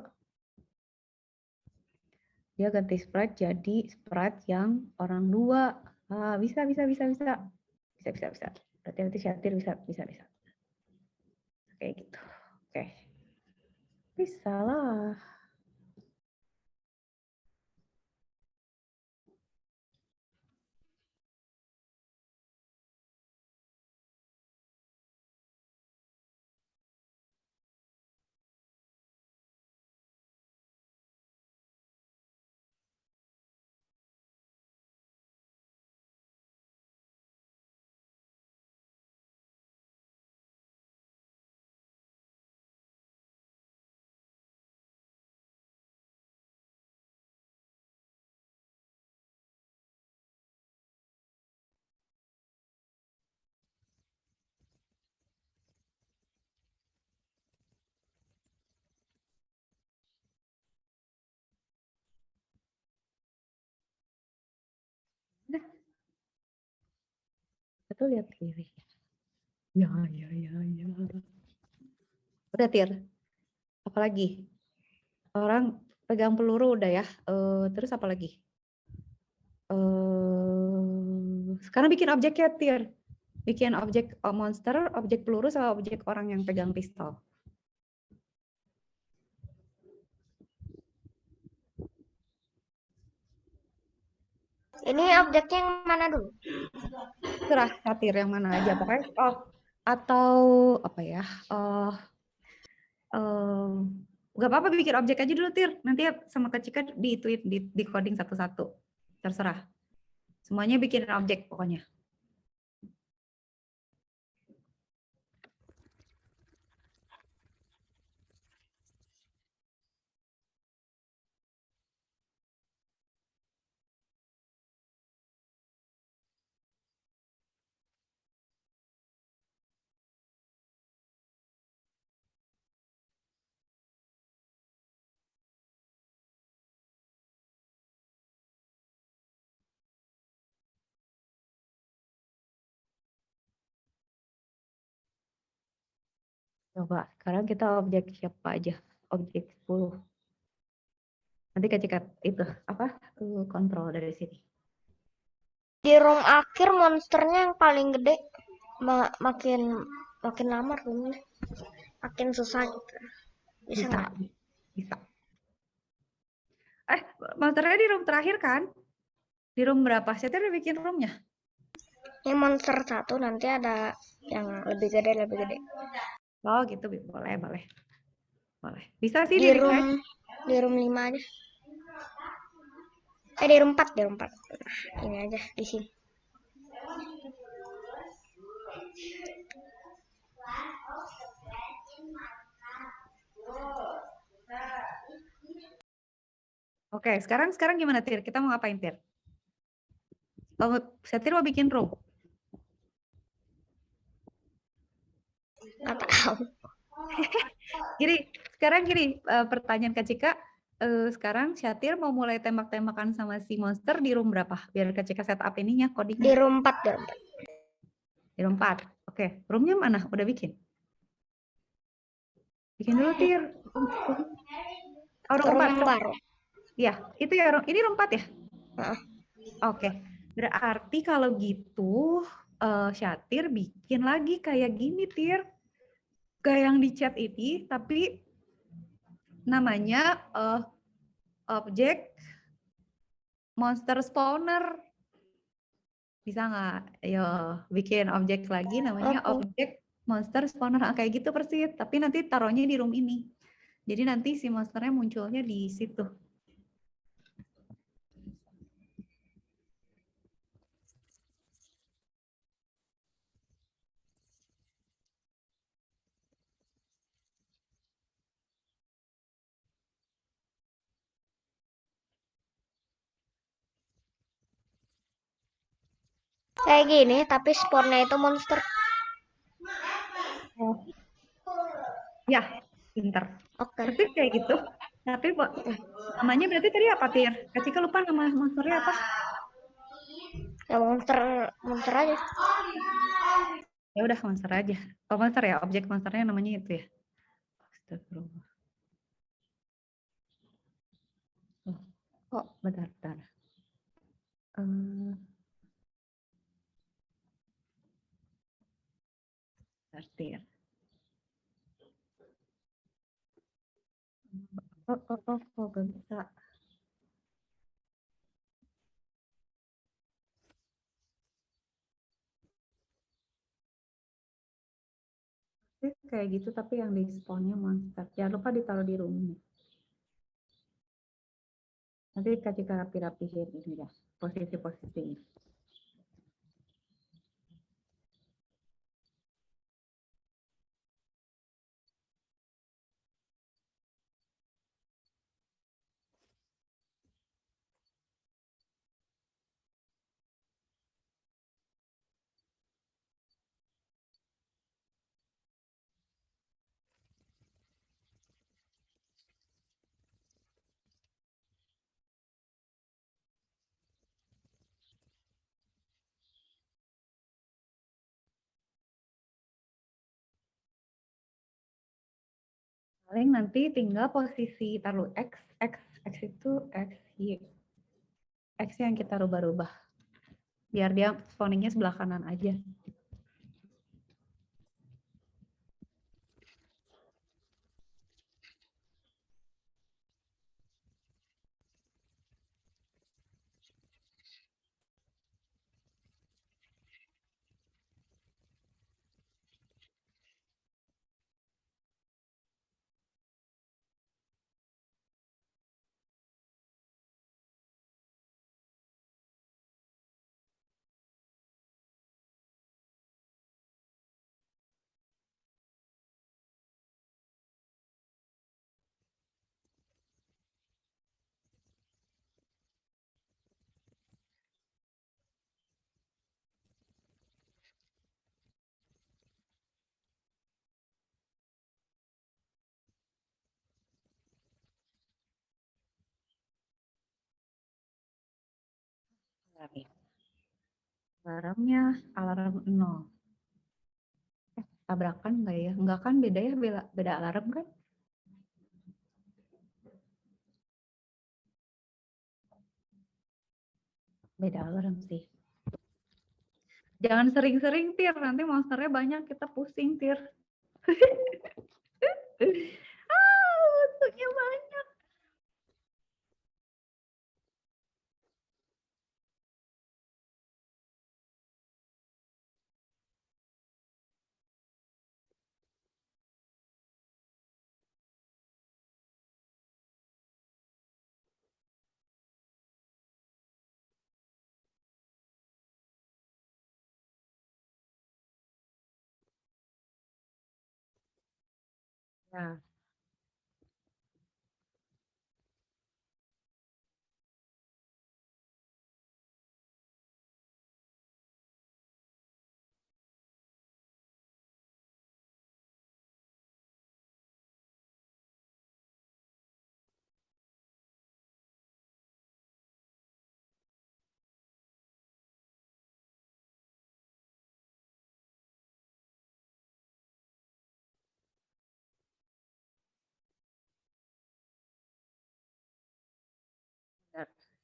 dia ganti sprite jadi sprite yang orang 2. Bisa. Berarti nanti Syatir bisa. Kayak gitu. Oke. Bisa lah. Nah, itu lihat kiri. Ya. Udah Tir. Apalagi? Orang pegang peluru udah ya. Terus apa lagi? Sekarang bikin objek ya Tir. Bikin objek monster, objek peluru, sama objek orang yang pegang pistol. Ini objeknya yang mana dulu? Serah Tir yang mana aja pokoknya. Atau apa ya? Gak apa-apa bikin objek aja dulu Tir. Nanti sama Kak Cika di coding satu-satu. Terserah. Semuanya bikin objek pokoknya. Coba, sekarang kita objek siapa aja? Objek 10. Nanti Kak Cika itu apa? Kontrol dari sini. Di room akhir monsternya yang paling gede. Makin lama roomnya. Makin susah gitu. Bisa nggak? Bisa. Monsternya di room terakhir kan? Di room berapa? Saya udah bikin roomnya. Ini monster 1 nanti ada yang lebih gede. Oh gitu, boleh. Bisa sih Di room 5 aja. Di room 4. Nah, ini aja di sini. Oke, sekarang gimana Tir? Kita mau ngapain Tir? Tir mau bikin room. Nggak tahu. Sekarang gini, pertanyaan Kak Cika. Sekarang Syatir mau mulai tembak-tembakan sama si monster di room berapa? Biar Kak Cika setup ininya, codingnya. Di room 4. Di room 4. Oke, roomnya mana? Udah bikin? Bikin dulu Tir. Room yang baru. Iya, itu ya. Ini room 4 ya? Oke. Berarti kalau gitu Syatir bikin lagi kayak gini Tir. kayak yang di chat ini, tapi namanya objek monster spawner. Bisa nggak? Ayo bikin objek lagi namanya Oke. objek monster spawner. Kayak gitu persis, tapi nanti taruhnya di room ini. Jadi nanti si monsternya munculnya di situ. Kayak gini, tapi spawnnya itu monster. Oh. Ya, pinter. Oke. Persis kayak gitu. Tapi namanya berarti tadi apa, Tir? Kak lupa nama monsternya apa? Ya monster, monster aja. Ya udah monster aja. Oh, monster ya, objek monsternya namanya itu ya. Astagfirullah. Oh, bentar. Tir. Oh, gak bisa. Kayak gitu, tapi yang di spawnnya monster. Jangan lupa ditaruh di roomnya. Nanti kasih rapi-rapihin ini ya, posisi-posisinya. Paling nanti tinggal posisi taruh X itu X, Y. X yang kita rubah-rubah. Biar dia spawningnya sebelah kanan aja. Alarmnya alarm 0. Tabrakan nggak ya? Nggak kan, beda ya, beda alarm kan? Beda alarm sih. Jangan sering-sering, Tir. Nanti monsternya banyak, kita pusing, Tir. Monsternya banyak. Nah,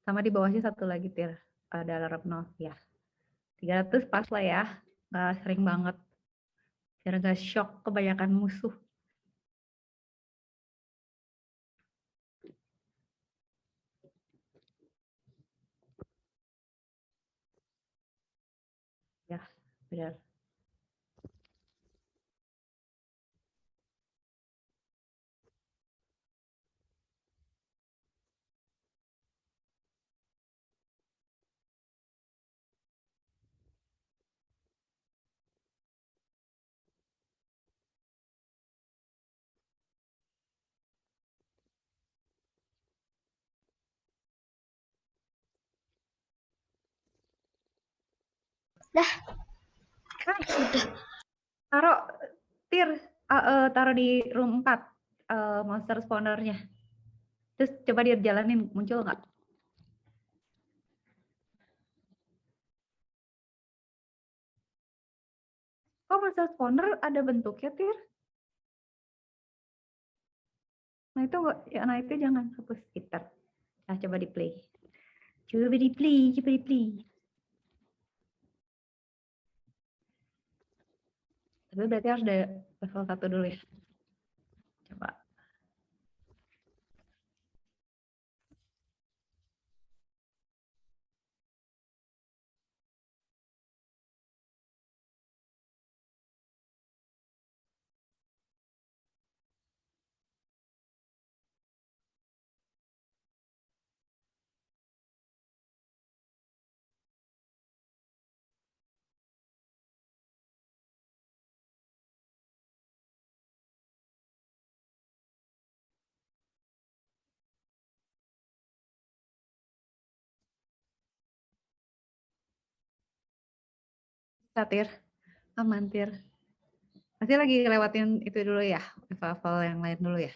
sama di bawahnya satu lagi, Tir. Ada alarm 0. Ya, 300 pas lah ya. Nggak sering banget. biar nggak shock kebanyakan musuh. Ya, benar. Dah, Taruh tir, taruh di room 4 monster spawnernya. Terus coba dia jalanin, muncul nggak? Kok monster spawner ada bentuknya, Tir? Nah itu ya, nah itu jangan hapus gitar. Nah coba di play. Coba di play, coba di play. Tapi berarti harus ada level 1 dulu ya. Coba. Bisa, Tir. Aman, Tir. Masih lagi lewatin itu dulu ya, level-level yang lain dulu ya.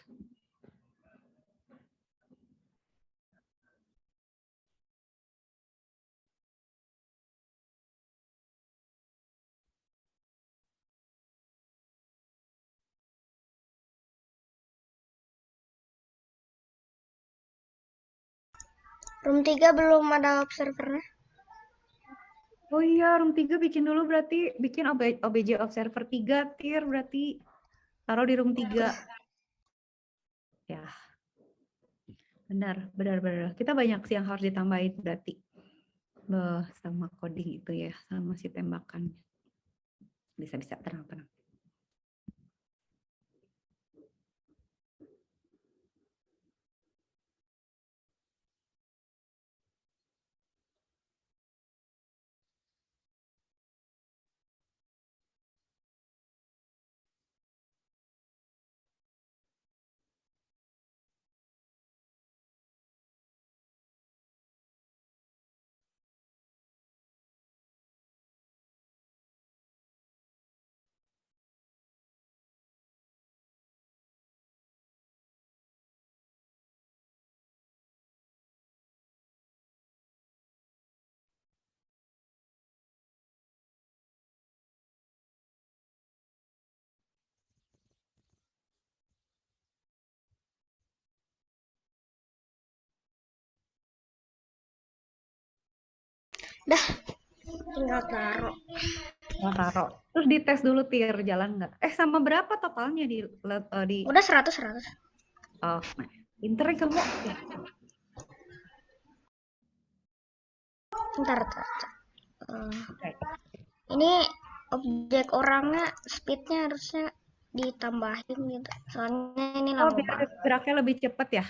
room 3 belum ada observernya. Oh iya, room 3 bikin dulu berarti, bikin OBJ observer 3, Tir, berarti. Taruh di room 3. Ya, benar, benar. Kita banyak sih yang harus ditambahin berarti. Sama coding itu ya, sama si tembakan. Bisa, tenang. Dah, tinggal taruh. Mau taruh. Terus dites dulu Tir, jalan nggak? Sama berapa totalnya di Udah 100. oh, nah. Pinter kamu. Ntar. Ini objek orangnya speednya harusnya ditambahin gitu. Soalnya ini Oh, lama biar banget. geraknya lebih cepet ya?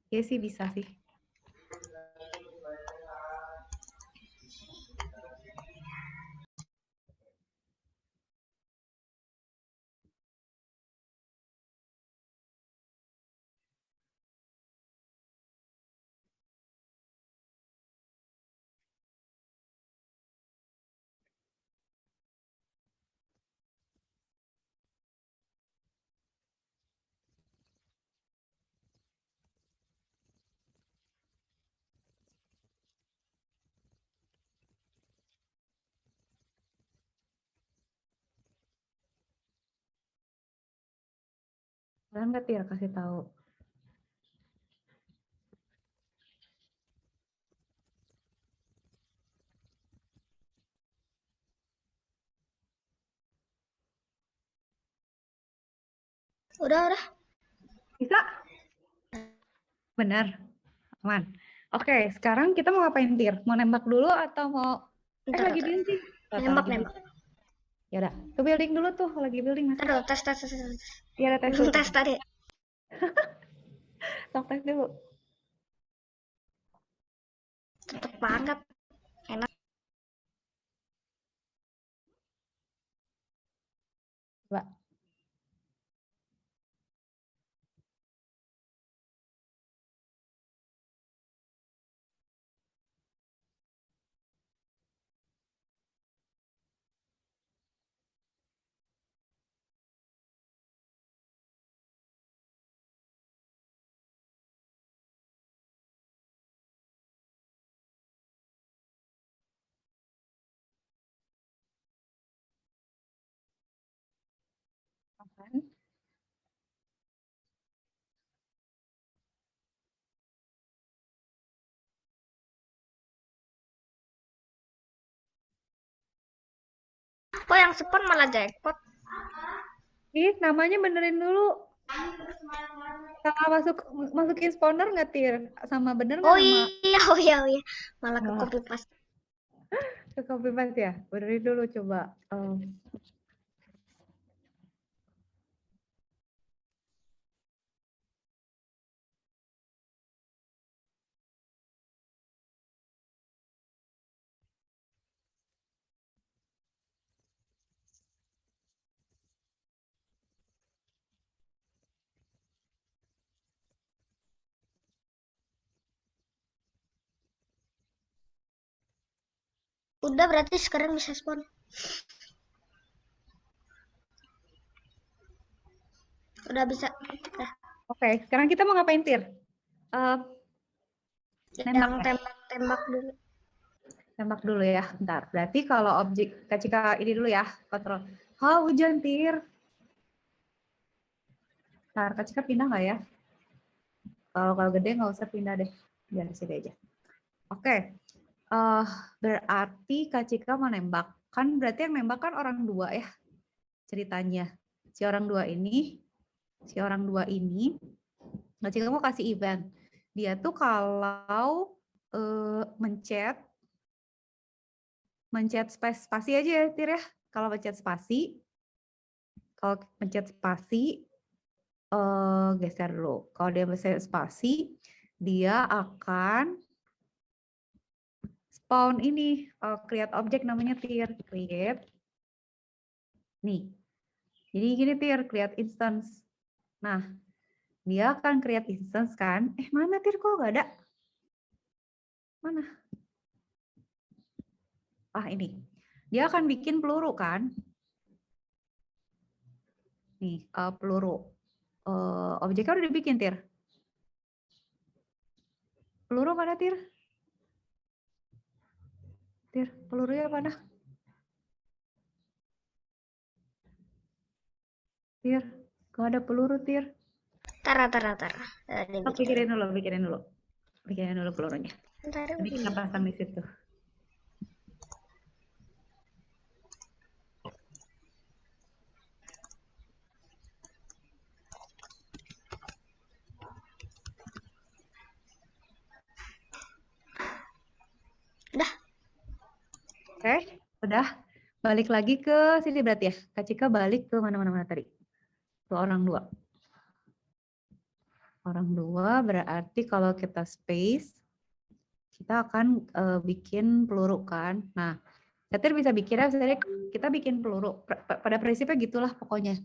Ya sih, bisa sih. Jalan nggak Tir, kasih tahu. Udah. Bisa? Benar. Aman. Oke, sekarang kita mau ngapain, Tir? Mau nembak dulu atau mau... Ntar. lagi building? Nembak. Ya udah, ke building dulu tuh, lagi building masih. Aduh, tes. Iya, ada tes Belum dulu. tes tadi. Tes dulu. Cepet banget. Enak. Coba. Kan? Kok yang spawn malah jackpot? Ih, namanya benerin dulu. Sama masukin spawner nggak, Tir? Sama bener nggak Oh nama iya. Malah ke Nah, copy paste. ke copy paste ya? Benerin dulu coba. Udah berarti sekarang bisa spawn. Udah bisa. Udah. Oke, sekarang kita mau ngapain, Tir? Yang Nembak ya? tembak dulu. Tembak dulu ya, bentar. Berarti kalau objek, Kak Cika ini dulu ya, kontrol. Hujan, Tir. Ntar, Kak Cika pindah nggak ya? Kalau gede nggak usah pindah deh. Biar di sini aja. Oke. Berarti Kak Cika mau nembak. Kan berarti yang nembak kan orang dua ya ceritanya. Si orang dua ini, Kak Cika mau kasih event. Dia tuh kalau mencet spasi aja ya, Tir ya. Kalau mencet spasi, geser dulu. Kalau dia mencet spasi, dia akan spawn ini, create object namanya, Tir. Create. Nih. Jadi gini, Tir, create instance. Nah, dia akan create instance kan. Mana, Tir? Kok nggak ada? Mana? Ini. Dia akan bikin peluru kan. Nih, peluru. Objeknya udah dibikin, Tir. Peluru mana, Tir? Tir, pelurunya mana? Tir, kok ada peluru, Tir? Tar. Pikirin dulu pelurunya. Ini kita pasang di situ. Udah. Oke, udah. Balik lagi ke sini berarti ya. Kak Cika balik ke mana tadi? Ke orang dua. Orang dua berarti kalau kita space, kita akan bikin peluru kan. Nah, Katir bisa bikinnya, misalnya kita bikin peluru. Pada prinsipnya gitulah pokoknya.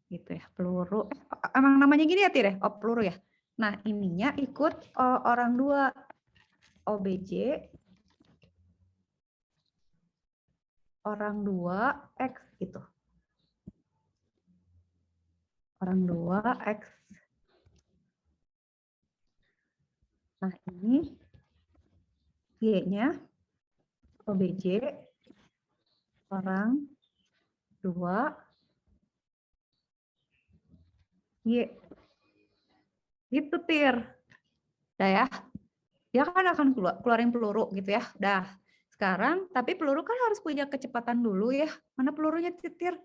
Gitu ya, peluru. Emang namanya gini ya, Tir ya? Oh, peluru ya. Nah, ininya ikut orang dua. OBJ orang dua X gitu. Orang dua X. Nah, ini Y-nya OBJ orang dua Y. Gitu, Tir. Udah ya. Dia kan akan keluarin peluru gitu ya. Dah. Sekarang, tapi peluru kan harus punya kecepatan dulu ya. Mana pelurunya titir?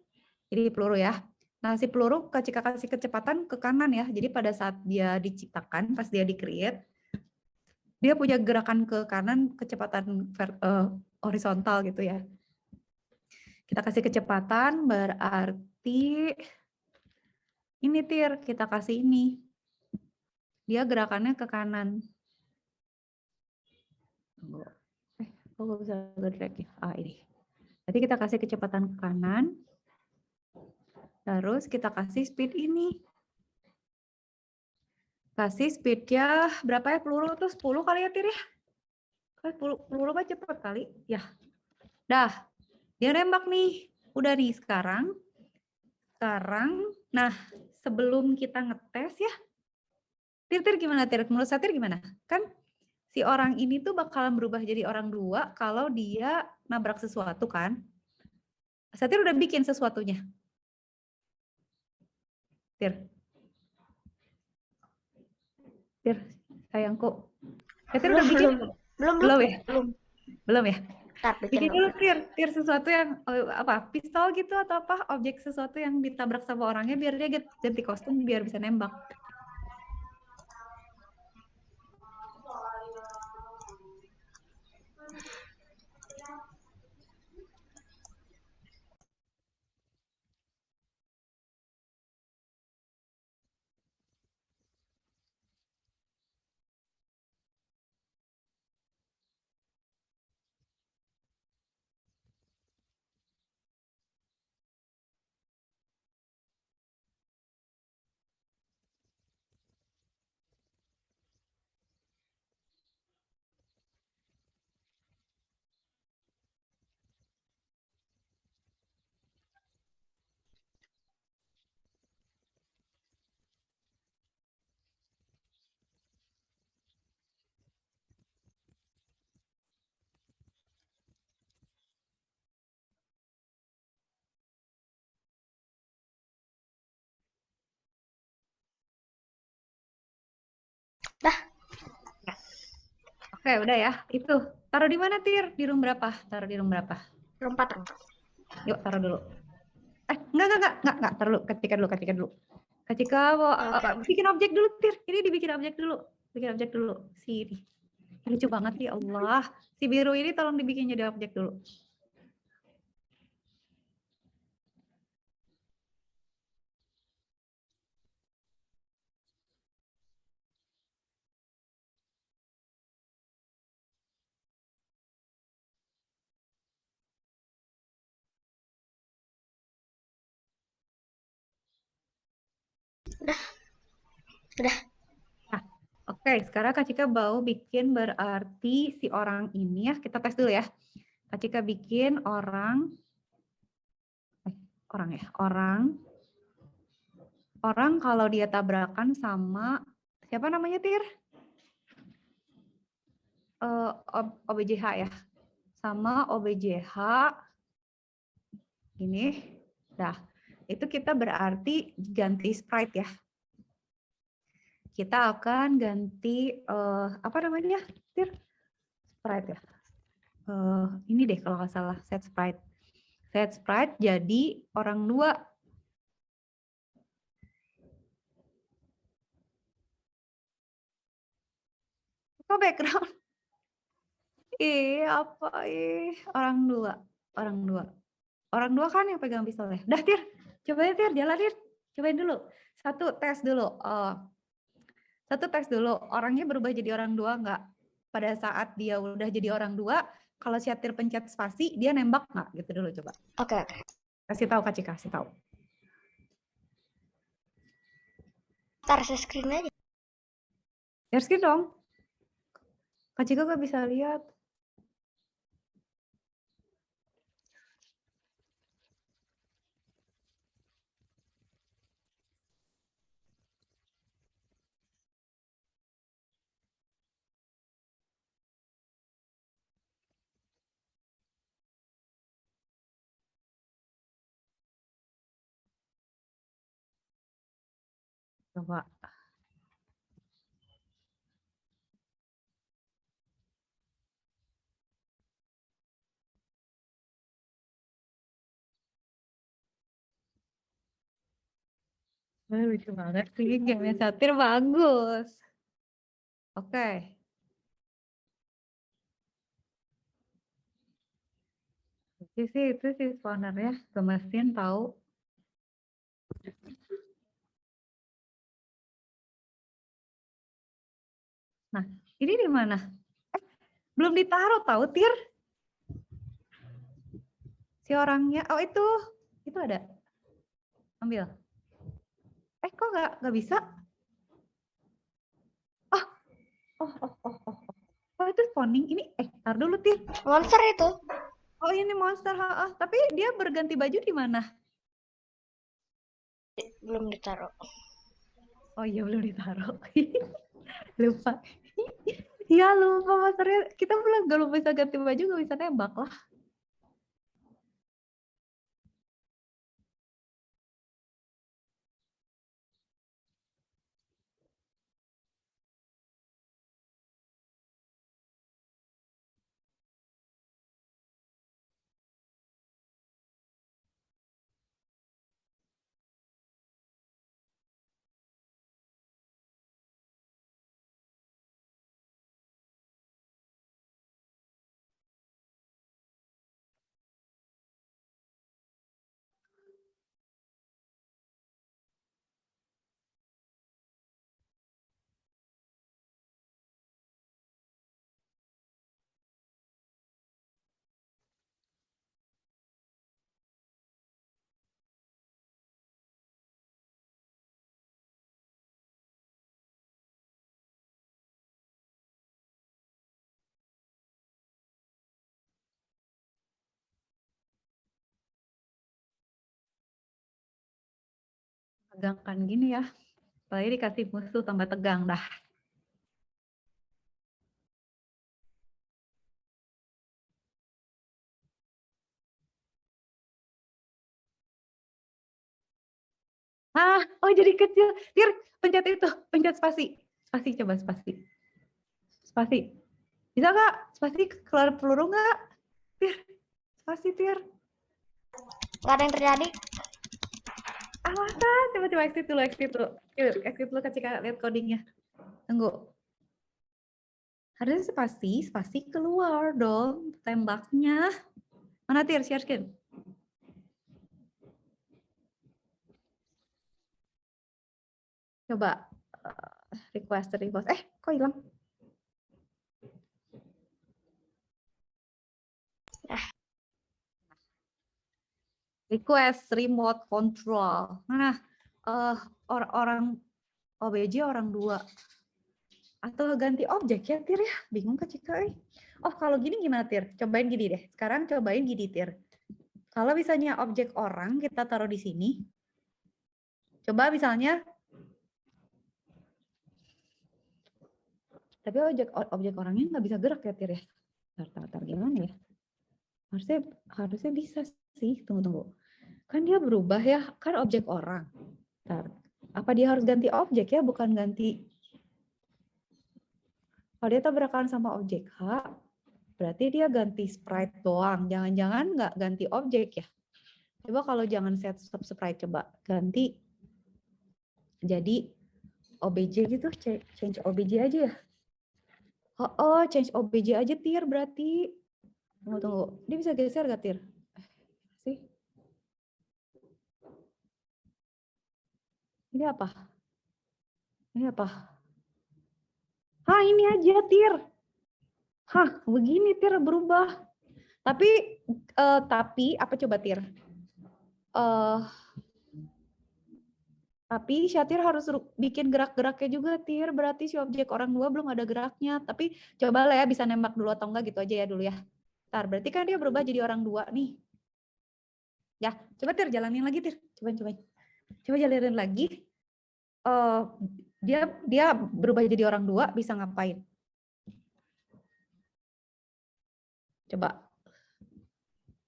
Jadi peluru ya. Nah, si peluru ketika kasih kecepatan ke kanan ya. Jadi pada saat dia diciptakan, pas dia di-create, dia punya gerakan ke kanan, kecepatan horizontal gitu ya. Kita kasih kecepatan berarti ini tir, kita kasih ini. Dia gerakannya ke kanan. Kok nggak bisa gerak ya? Ah, ini. Nanti kita kasih kecepatan ke kanan. Terus kita kasih speed ini. Kasih speednya berapa ya peluru tuh? 10 kali ya tir ya? Peluru mah cepet kali. Ya. Dah. Dia nembak nih. Udah nih sekarang. Nah sebelum kita ngetes ya. Tir gimana tir? Menurut saya tir gimana? Kan si orang ini tuh bakalan berubah jadi orang dua kalau dia nabrak sesuatu kan. Satir udah bikin sesuatunya. Tir, sayangku. Satir udah bikin? Belum ya? Belum ya? Bikin dulu tir sesuatu yang apa? Pistol gitu atau apa? Objek sesuatu yang ditabrak sama orangnya biar dia ganti kostum biar bisa nembak. Dah. Oke, udah ya. Itu. Taruh di mana, Tir? Di room berapa? Taruh di room berapa? Room 4. Yuk, taruh dulu. Enggak. Taruh dulu. Ketikkan dulu. Ketika bikin objek dulu, Tir. Ini dibikin objek dulu. Bikin objek dulu. Sini. Lucu banget ya Allah. Si biru ini tolong dibikin jadi objek dulu. Udah. Nah, oke, sekarang Kak Cika mau bikin berarti si orang ini ya, kita tes dulu ya. Kak Cika bikin orang kalau dia tabrakan sama siapa namanya Tir? OBJH ya. Sama OBJH ini. Nah, itu kita berarti ganti sprite ya. Kita akan ganti apa namanya, Tir? Sprite ya. Ini deh kalau nggak salah, set sprite. Set sprite jadi orang dua. Kok background? Apa orang dua. Orang dua kan yang pegang pistolnya. Dah Tir, cobain Tir, jalanin. Cobain dulu. Satu tes dulu. Orangnya berubah jadi orang dua nggak? Pada saat dia udah jadi orang dua, kalau si Tir pencet spasi, dia nembak nggak? Gitu dulu coba. Oke. Kasih tahu Kak Cika, kasih tahu. Taruh share screen aja. Share screen dong. Kak Cika nggak bisa lihat. Coba. Lucu banget sih, gamenya Satir bagus. Oke. Itu sih spawnernya, gemesin tahu. Nah, ini di mana? Belum ditaruh tahu, Tir. Si orangnya, oh itu ada. Ambil. Kok nggak bisa? Oh, oh, oh, oh, oh. Oh, itu spawning. Ini, tar dulu, Tir. Monster itu. Oh, ini monster, tapi dia berganti baju di mana? Belum ditaruh. Oh iya, belum ditaruh. Lupa. Iya, lupa monsternya. Kita belum bisa ganti baju, nggak bisa nembak lah. Tegangkan gini ya. Apalagi dikasih musuh tambah tegang dah. Oh jadi kecil. Tir, pencet itu, pencet spasi. Spasi, coba spasi. Spasi. Bisa nggak? Spasi keluar peluru nggak? Tir, spasi, Tir. Nggak ada yang terjadi. Masa? Coba exit dulu, exit dulu. Exit dulu, kasih lihat codingnya. Tunggu. Harusnya spasi keluar dong tembaknya. Mana Tir, share screen? Coba request. Kok hilang? Request remote control. Mana? Orang OBJ orang 2. Atau ganti objek ya, Tir ya? Bingung ke Cika. Oh, kalau gini gimana, Tir? Cobain gini deh. Sekarang cobain gini, Tir. Kalau misalnya objek orang kita taruh di sini. Coba misalnya tapi objek orangnya nggak bisa gerak ya, Tir ya? Tar, gimana ya? Harusnya bisa sih. Tunggu. Kan dia berubah ya, kan objek orang. Tar. Apa dia harus ganti objek ya, bukan ganti. Kalau dia tabrakan sama objek H, berarti dia ganti sprite doang. Jangan-jangan nggak ganti objek ya. Coba kalau jangan set stop sprite, coba ganti jadi OBJ gitu, change OBJ aja ya. Change OBJ aja, Tir, berarti. Tunggu. Dia bisa geser gak, Tir? Sih. Ini apa? Ini aja, Tir. Begini, Tir, berubah. Tapi apa coba, Tir? Tapi Syatir harus bikin gerak-geraknya juga, Tir. Berarti si objek orang 2 belum ada geraknya. Tapi coba lah ya, bisa nembak dulu atau enggak gitu aja ya dulu ya. Ntar, berarti kan dia berubah jadi orang 2 nih. Ya, coba Tir, jalanin lagi, Tir. Coba jalanin lagi. Dia berubah jadi orang 2, bisa ngapain? Coba.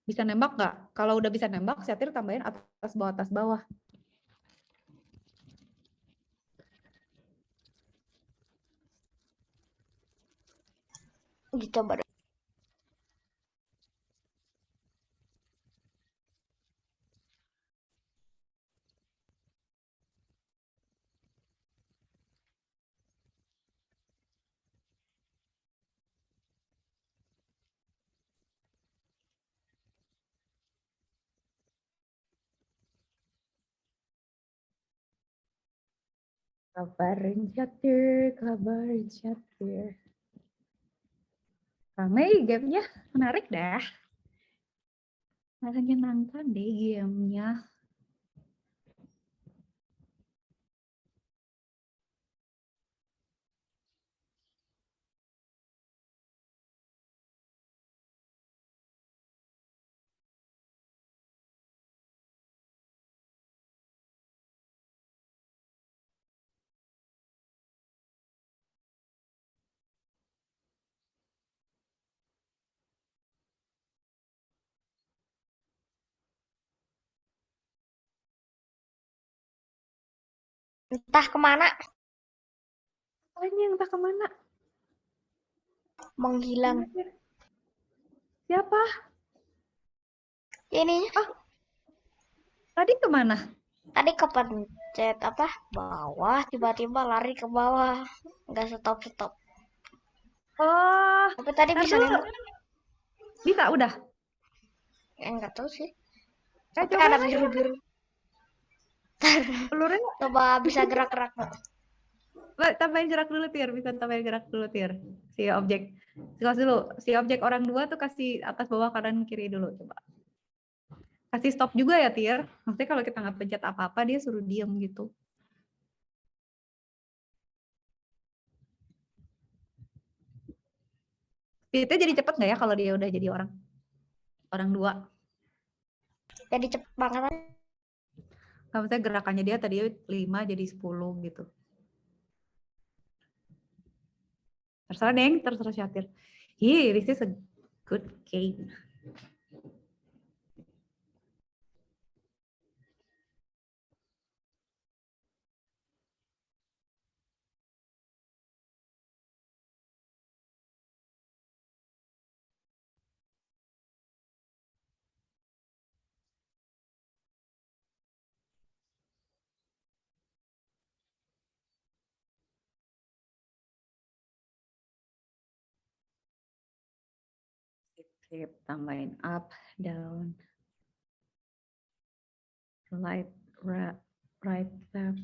Bisa nembak nggak? Kalau udah bisa nembak, Syatir tambahin atas bawah. Dicoba. Kabarin Syatir, kabarin Syatir. Ramai gamenya, menarik dah. Menyenangkan deh gamenya. Entah kemana, Apanya entah kemana? menghilang. Siapa? Ini Ah, tadi kemana? tadi kepencet apa? Bawah, tiba-tiba lari ke bawah. Nggak stop-stop. Oh, Tapi tadi ntar bisa dulu. nembak. Bisa, udah. Nggak tahu sih. Tapi Coba ada lagi. biru-biru. Pelurunya, Coba bisa gerak-gerak nggak? tambahin gerak dulu, Tir. Bisa tambahin gerak dulu, Tir. Si objek. Kasih dulu. Si objek orang dua tuh kasih atas, bawah, kanan, kiri dulu. Coba. Kasih stop juga ya, Tir. Maksudnya kalau kita nggak pencet apa-apa, dia suruh diem gitu. Speednya jadi cepet nggak ya kalau dia udah jadi orang dua? Jadi cepet banget. Kalau misalnya gerakannya dia tadi 5 jadi 10 gitu. Terserah Deng, terserah Syatir. This is a good game. Sip, tambahin up, down, right, right, left.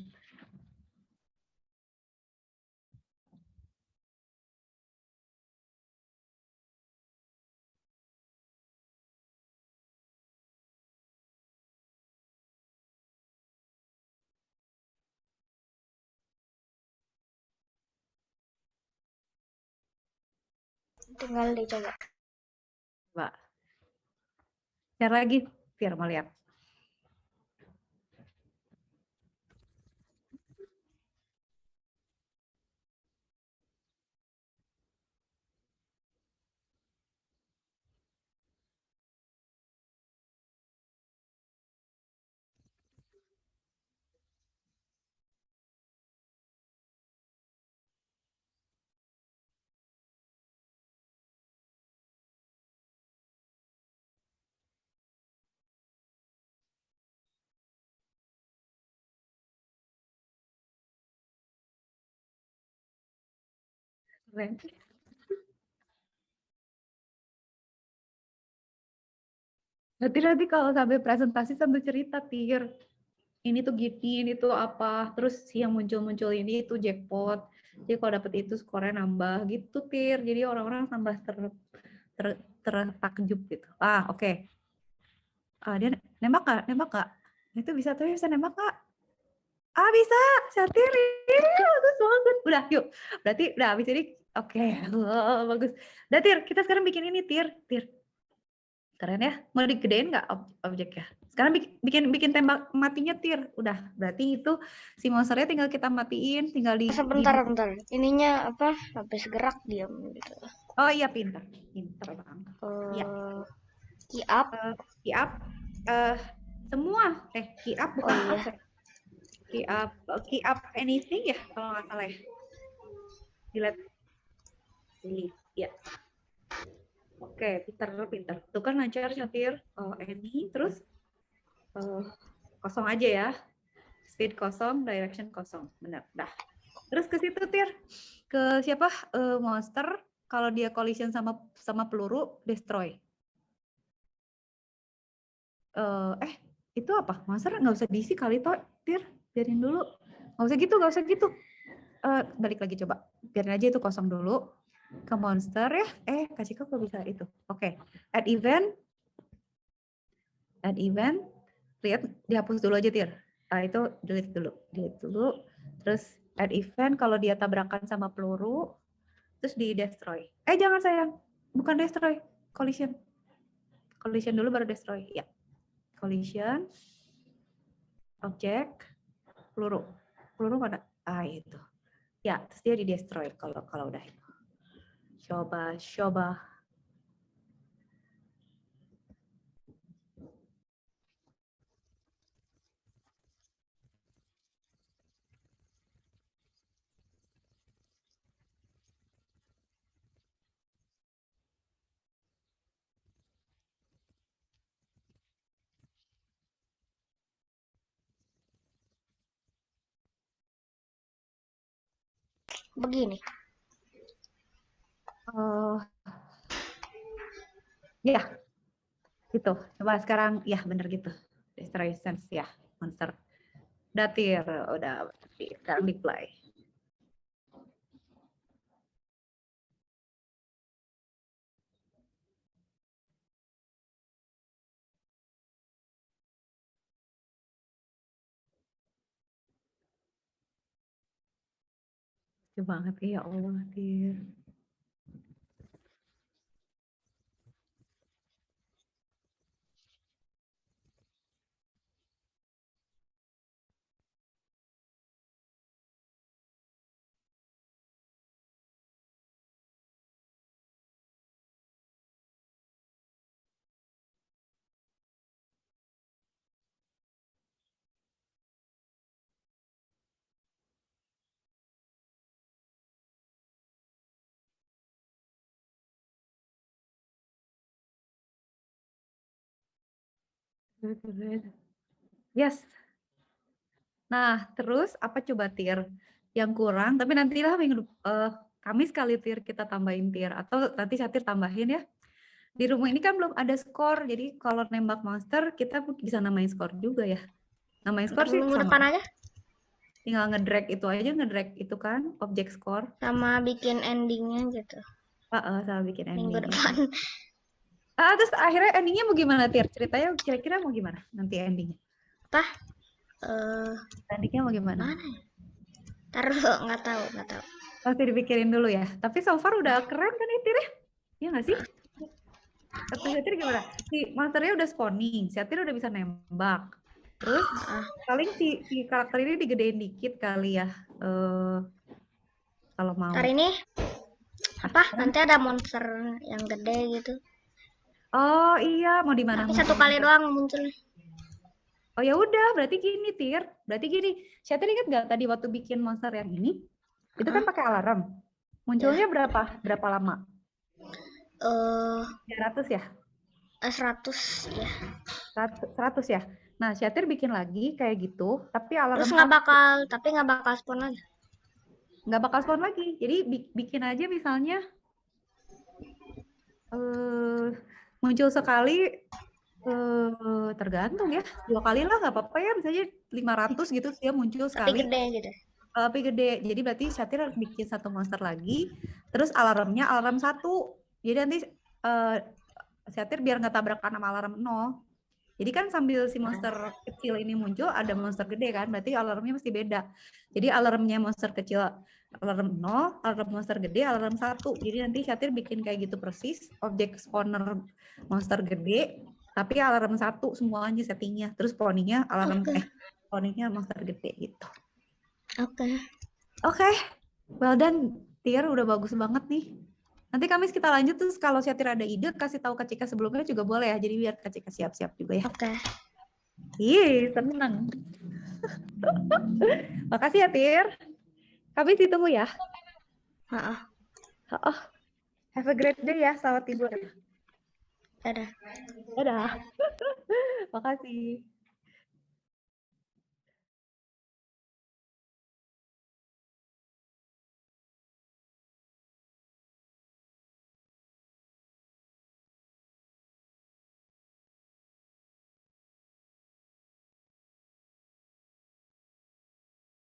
Tinggal dicoba. Coba. Share lagi, biar mau lihat. Keren. Berarti nanti kalau sampai presentasi sambil cerita, Tir. Ini tuh gini, ini tuh apa. Terus yang muncul-muncul ini tuh jackpot. Jadi kalau dapet itu skornya nambah gitu, Tir. Jadi orang-orang tambah tertakjub gitu. Ah, oke. Dia nembak Kak? Nembak Kak? Itu bisa tuh, bisa nembak Kak? Ah, bisa. Syatir. Bagus banget. Udah, yuk. Berarti udah habis ini. Oke. Wow, bagus. Udah, Tir. Kita sekarang bikin ini, Tir. Keren ya. Mau digedein nggak objeknya? Sekarang bikin tembak matinya, Tir. Udah. Berarti itu si monsternya tinggal kita matiin. Tinggal Sebentar. Ininya apa? Habis gerak diam gitu. Oh iya, pintar. Pintar banget. Iya. Key up. Key up. Semua. Key up bukan up. Key up anything ya, kalau nggak salah ya. Delete. Ya. Oke, pintar. Tuh kan lancar, Syatir. Any, terus kosong aja ya. Speed kosong, direction kosong. Benar. Dah. Terus ke situ, Tir. Ke siapa? Monster. Kalau dia collision sama peluru, destroy. Itu apa? Monster nggak usah diisi kali, Tir. Biarin dulu. Nggak usah gitu. Balik lagi coba. Biarin aja itu kosong dulu. Ke monster ya. Kak Cika kok bisa itu. Oke. Add event. Lihat, dihapus dulu aja, Tir. Itu delete dulu. Terus add event, kalau dia tabrakan sama peluru, terus di destroy. Jangan sayang. Bukan destroy. Collision. Collision dulu baru destroy. Ya. Collision. Object. Peluru. Peluru mana? Itu. Ya, terus dia di destroy kalau udah itu. Coba. Begini. Ya, gitu. Coba sekarang, ya bener gitu. Destroy sense, ya, monster. Datir, udah. Sekarang di play. Lucu banget ya Allah, Tir. Yes. Nah, terus apa coba, Tir? Yang kurang, tapi nantilah Kamis kali, Tir, kita tambahin, Tir. Atau nanti Satir tambahin ya. Di rumah ini kan belum ada skor, jadi kalau nembak monster, kita bisa namain skor juga ya. Namain skor sih Minggu sama. depan aja. Tinggal ngedrag itu aja, ngedrag itu kan, objek skor. Sama bikin endingnya gitu. Sama bikin ending. Minggu depan. Terus akhirnya endingnya mau gimana, Tir? Ceritanya kira-kira mau gimana nanti endingnya? Apa? Endingnya mau gimana? Mana ya? Taruh, nggak tahu. Pasti dipikirin dulu ya. Tapi so far udah keren kan ya, Tir? Iya nggak sih? Kata Satir gimana? Si monsternya udah spawning, Satir udah bisa nembak. Terus paling si karakter ini digedein dikit kali ya. Kalau mau. Ntar ini apa? Nanti ada monster yang gede gitu. Oh iya, mau di mana? Tapi satu kali doang munculnya. Oh ya udah, berarti gini, Tir. Berarti gini, Satir ingat nggak tadi waktu bikin monster yang ini? Itu kan pakai alarm. Munculnya berapa lama? 300 ya? 100 ya. 100 ya. Nah, Satir bikin lagi kayak gitu, tapi alarm Terus nggak bakal spawn lagi. Nggak bakal spawn lagi. Jadi bikin aja misalnya muncul sekali, tergantung ya, 2 kali lah nggak apa-apa ya, misalnya 500 gitu dia muncul sekali. Tapi gede gitu. Tapi gede. Jadi berarti Satir harus bikin satu monster lagi, terus alarmnya alarm 1. Jadi nanti Satir biar nggak tabrakan sama alarm 0. Jadi kan sambil si monster kecil ini muncul, ada monster gede kan, berarti alarmnya mesti beda. Jadi alarmnya monster kecil alarm 0, alarm monster gede alarm 1. Jadi nanti Satir bikin kayak gitu persis, objek spawner monster gede, tapi alarm 1 semuanya settingnya. Terus spawningnya alarm spawningnya monster gede gitu. Oke. Well done, Tir, udah bagus banget nih. Nanti Kamis kita lanjut, terus kalau Satir ada ide, kasih tahu Kak Cika sebelumnya juga boleh ya. Jadi biar Kak Cika siap-siap juga ya. Oke. Seneng. Makasih ya, Tir. Kamis ditunggu ya. Have a great day ya, selamat tidur. Dadah. Dadah. Makasih.